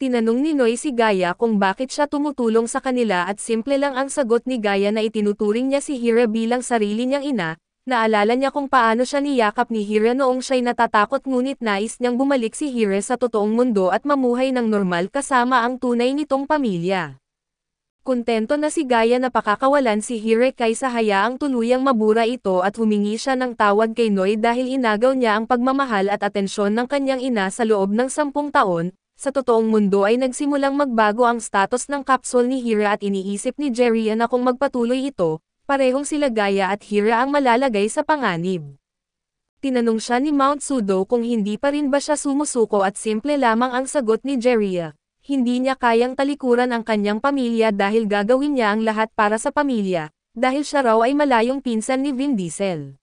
Speaker 1: Tinanong ni Noy si Gaia kung bakit siya tumutulong sa kanila at simple lang ang sagot ni Gaia na itinuturing niya si Hira bilang sarili niyang ina. Naalala niya kung paano siya niyakap ni Hira noong siya'y natatakot ngunit nais niyang bumalik si Hira sa totoong mundo at mamuhay ng normal kasama ang tunay nitong pamilya. Kontento na si Gaia na pakakawalan si Hira kaysa hayaang tuluyang mabura ito at humingi siya ng tawad kay Noy dahil inagaw niya ang pagmamahal at atensyon ng kanyang ina sa loob ng 10 taon. Sa totoong mundo ay nagsimulang magbago ang status ng kapsul ni Hira at iniisip ni Jeria na kung magpatuloy ito, parehong sila Gaia at Hira ang malalagay sa panganib. Tinanong siya ni Mount Sudo kung hindi pa rin ba siya sumusuko at simple lamang ang sagot ni Jeria. Hindi niya kayang talikuran ang kanyang pamilya dahil gagawin niya ang lahat para sa pamilya, dahil siya raw ay malayong pinsan ni Vin Diesel.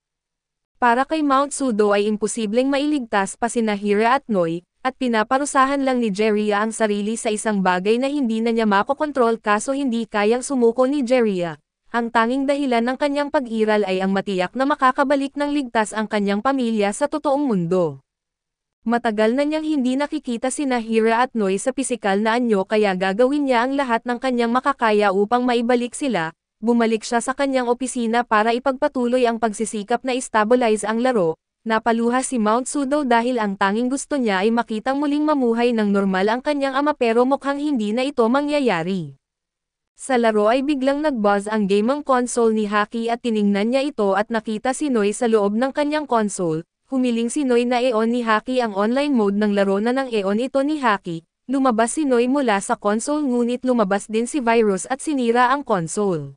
Speaker 1: Para kay Mount Sudo ay imposibleng mailigtas pa sina Hira at Noy, at pinaparusahan lang ni Jeria ang sarili sa isang bagay na hindi na niya makokontrol kaso hindi kayang sumuko ni Jeria. Ang tanging dahilan ng kanyang pag-iral ay ang matiyak na makakabalik ng ligtas ang kanyang pamilya sa totoong mundo. Matagal na niyang hindi nakikita sina Hira at Noy sa pisikal na anyo kaya gagawin niya ang lahat ng kanyang makakaya upang maibalik sila. Bumalik siya sa kanyang opisina para ipagpatuloy ang pagsisikap na stabilize ang laro. Napaluha si Mount Sudo dahil ang tanging gusto niya ay makitang muling mamuhay ng normal ang kanyang ama pero mukhang hindi na ito mangyayari. Sa laro ay biglang nag-buzz ang gaming console ni Haki at tiningnan niya ito at nakita si Noy sa loob ng kanyang console. Humiling si Noy na Eon ni Haki ang online mode ng laro na ng Eon ito ni Haki. Lumabas si Noy mula sa console ngunit lumabas din si Virus at sinira ang console.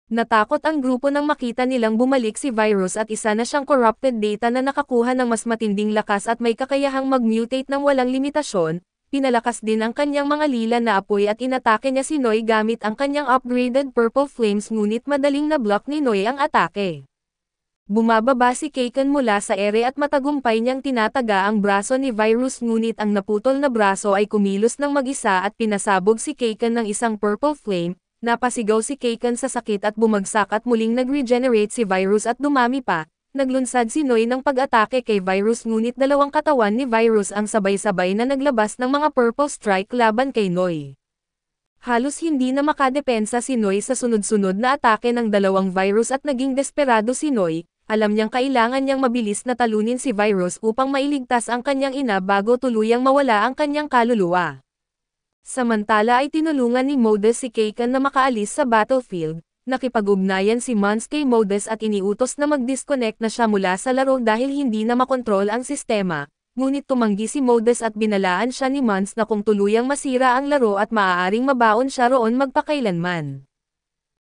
Speaker 1: Natakot ang grupo nang makita nilang bumalik si Virus at isa na siyang corrupted data na nakakuha ng mas matinding lakas at may kakayahang mag-mutate ng walang limitasyon. Pinalakas din ang kanyang mga lila na apoy at inatake niya si Noy gamit ang kanyang upgraded Purple Flames ngunit madaling na-block ni Noy ang atake. Bumababa si Kaken mula sa ere at matagumpay niyang tinataga ang braso ni Virus ngunit ang naputol na braso ay kumilos ng mag-isa at pinasabog si Kaken ng isang Purple Flame. Napasigaw si Kaken sa sakit at bumagsak at muling nag-regenerate si Virus at dumami pa. Naglunsad si Noy ng pag-atake kay Virus ngunit dalawang katawan ni Virus ang sabay-sabay na naglabas ng mga Purple Strike laban kay Noy. Halos hindi na makadepensa si Noy sa sunod-sunod na atake ng dalawang Virus at naging desperado si Noy. Alam niyang kailangan niyang mabilis na talunin si Virus upang mailigtas ang kanyang ina bago tuluyang mawala ang kanyang kaluluwa. Samantala ay tinulungan ni Modus si Kaken na makaalis sa battlefield. Nakipag-ugnayan si Mons kay Modus at iniutos na mag-disconnect na siya mula sa laro dahil hindi na makontrol ang sistema. Ngunit tumanggi si Modus at binalaan siya ni Mons na kung tuluyang masira ang laro at maaaring mabaon siya roon magpakailanman.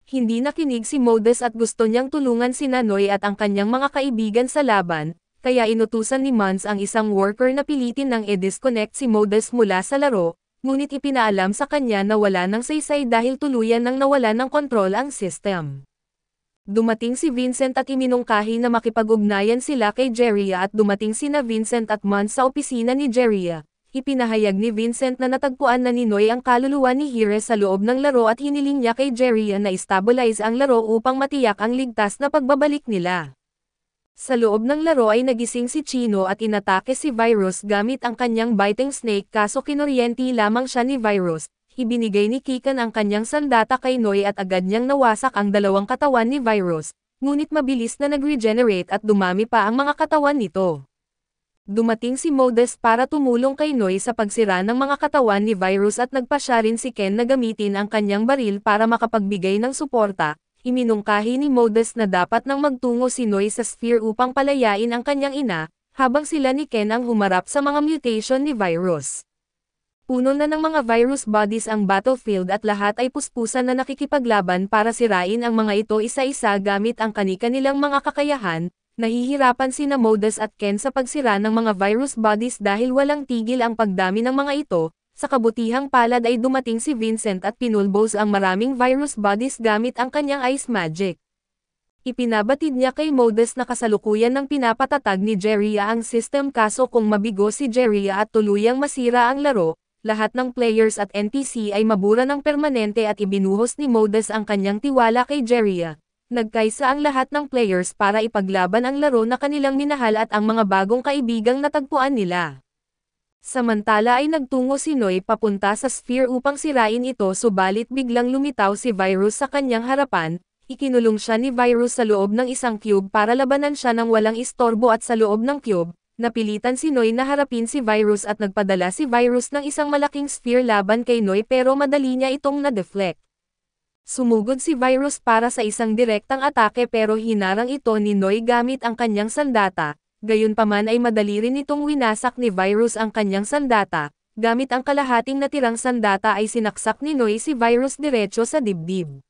Speaker 1: Hindi nakinig si Modus at gusto niyang tulungan si Noy at ang kanyang mga kaibigan sa laban, kaya inutusan ni Mons ang isang worker na pilitin ng i-disconnect si Modus mula sa laro, ngunit ipinaalam sa kanya na wala ng saysay dahil tuluyan nang nawala ng kontrol ang system. Dumating si Vincent at iminungkahi na makipag-ugnayan sila kay Jeria at dumating sina Vincent at Mons sa opisina ni Jeria. Ipinahayag ni Vincent na natagpuan na ni Noy ang kaluluwa ni Hire sa loob ng laro at hiniling niya kay Jeria na i-stabilize ang laro upang matiyak ang ligtas na pagbabalik nila. Sa loob ng laro ay nagising si Chino at inatake si Virus gamit ang kanyang biting snake kaso kinuryente lamang siya ni Virus. Ibinigay ni Kaken ang kanyang sandata kay Noy at agad niyang nawasak ang dalawang katawan ni Virus, ngunit mabilis na nag-regenerate at dumami pa ang mga katawan nito. Dumating si Modus para tumulong kay Noy sa pagsira ng mga katawan ni Virus at nagpasya rin si Ken na gamitin ang kanyang baril para makapagbigay ng suporta. Iminungkahi ni Modus na dapat nang magtungo si Noy sa sphere upang palayain ang kanyang ina, habang sila ni Ken ang humarap sa mga mutation ni Virus. Puno na ng mga virus bodies ang battlefield at lahat ay puspusan na nakikipaglaban para sirain ang mga ito isa-isa gamit ang kani-kanilang mga kakayahan. Nahihirapan sina Modus at Ken sa pagsira ng mga virus bodies dahil walang tigil ang pagdami ng mga ito. Sa kabutihang palad ay dumating si Vincent at pinulbos ang maraming virus bodies gamit ang kanyang ice magic. Ipinabatid niya kay Modus na kasalukuyan ng pinapatatag ni Jeria ang system kaso kung mabigo si Jeria at tuluyang masira ang laro, lahat ng players at NPC ay mabura ng permanente at ibinuhos ni Modus ang kanyang tiwala kay Jeria. Nagkaisa ang lahat ng players para ipaglaban ang laro na kanilang minahal at ang mga bagong kaibigang natagpuan nila. Samantala ay nagtungo si Noy papunta sa sphere upang sirain ito subalit biglang lumitaw si Virus sa kanyang harapan, ikinulong siya ni Virus sa loob ng isang cube para labanan siya ng walang istorbo at sa loob ng cube, napilitan si Noy na harapin si Virus at nagpadala si Virus ng isang malaking sphere laban kay Noy pero madali niya itong na-deflect. Sumugod si Virus para sa isang direktang atake pero hinarang ito ni Noy gamit ang kanyang sandata, gayunpaman ay madali rin itong winasak ni Virus ang kanyang sandata, gamit ang kalahating natirang sandata ay sinaksak ni Noy si Virus diretso sa dibdib.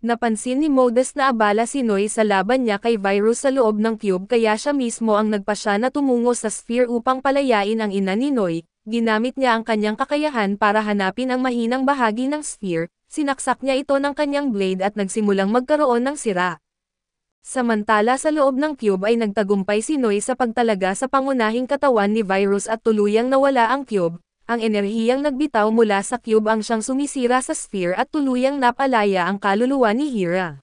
Speaker 1: Napansin ni Modus na abala si Noy sa laban niya kay Virus sa loob ng cube kaya siya mismo ang nagpasya na tumungo sa sphere upang palayain ang ina ni Noy. Ginamit niya ang kanyang kakayahan para hanapin ang mahinang bahagi ng sphere, sinaksak niya ito ng kanyang blade at nagsimulang magkaroon ng sira. Samantala sa loob ng cube ay nagtagumpay si Noy sa pagtalaga sa pangunahing katawan ni Virus at tuluyang nawala ang cube, ang enerhiyang nagbitaw mula sa cube ang siyang sumisira sa sphere at tuluyang napalaya ang kaluluwa ni Hira.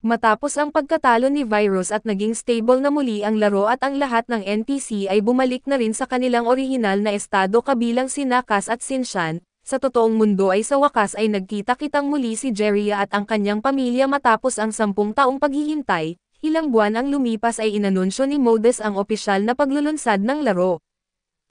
Speaker 1: Matapos ang pagkatalo ni Virus at naging stable na muli ang laro at ang lahat ng NPC ay bumalik na rin sa kanilang orihinal na estado kabilang si Nakas at Sinshan, sa totoong mundo ay sa wakas ay nagkita-kitang muli si Jeria at ang kanyang pamilya matapos ang 10 taong paghihintay, ilang buwan ang lumipas ay inanunsyo ni Modus ang opisyal na paglulunsad ng laro.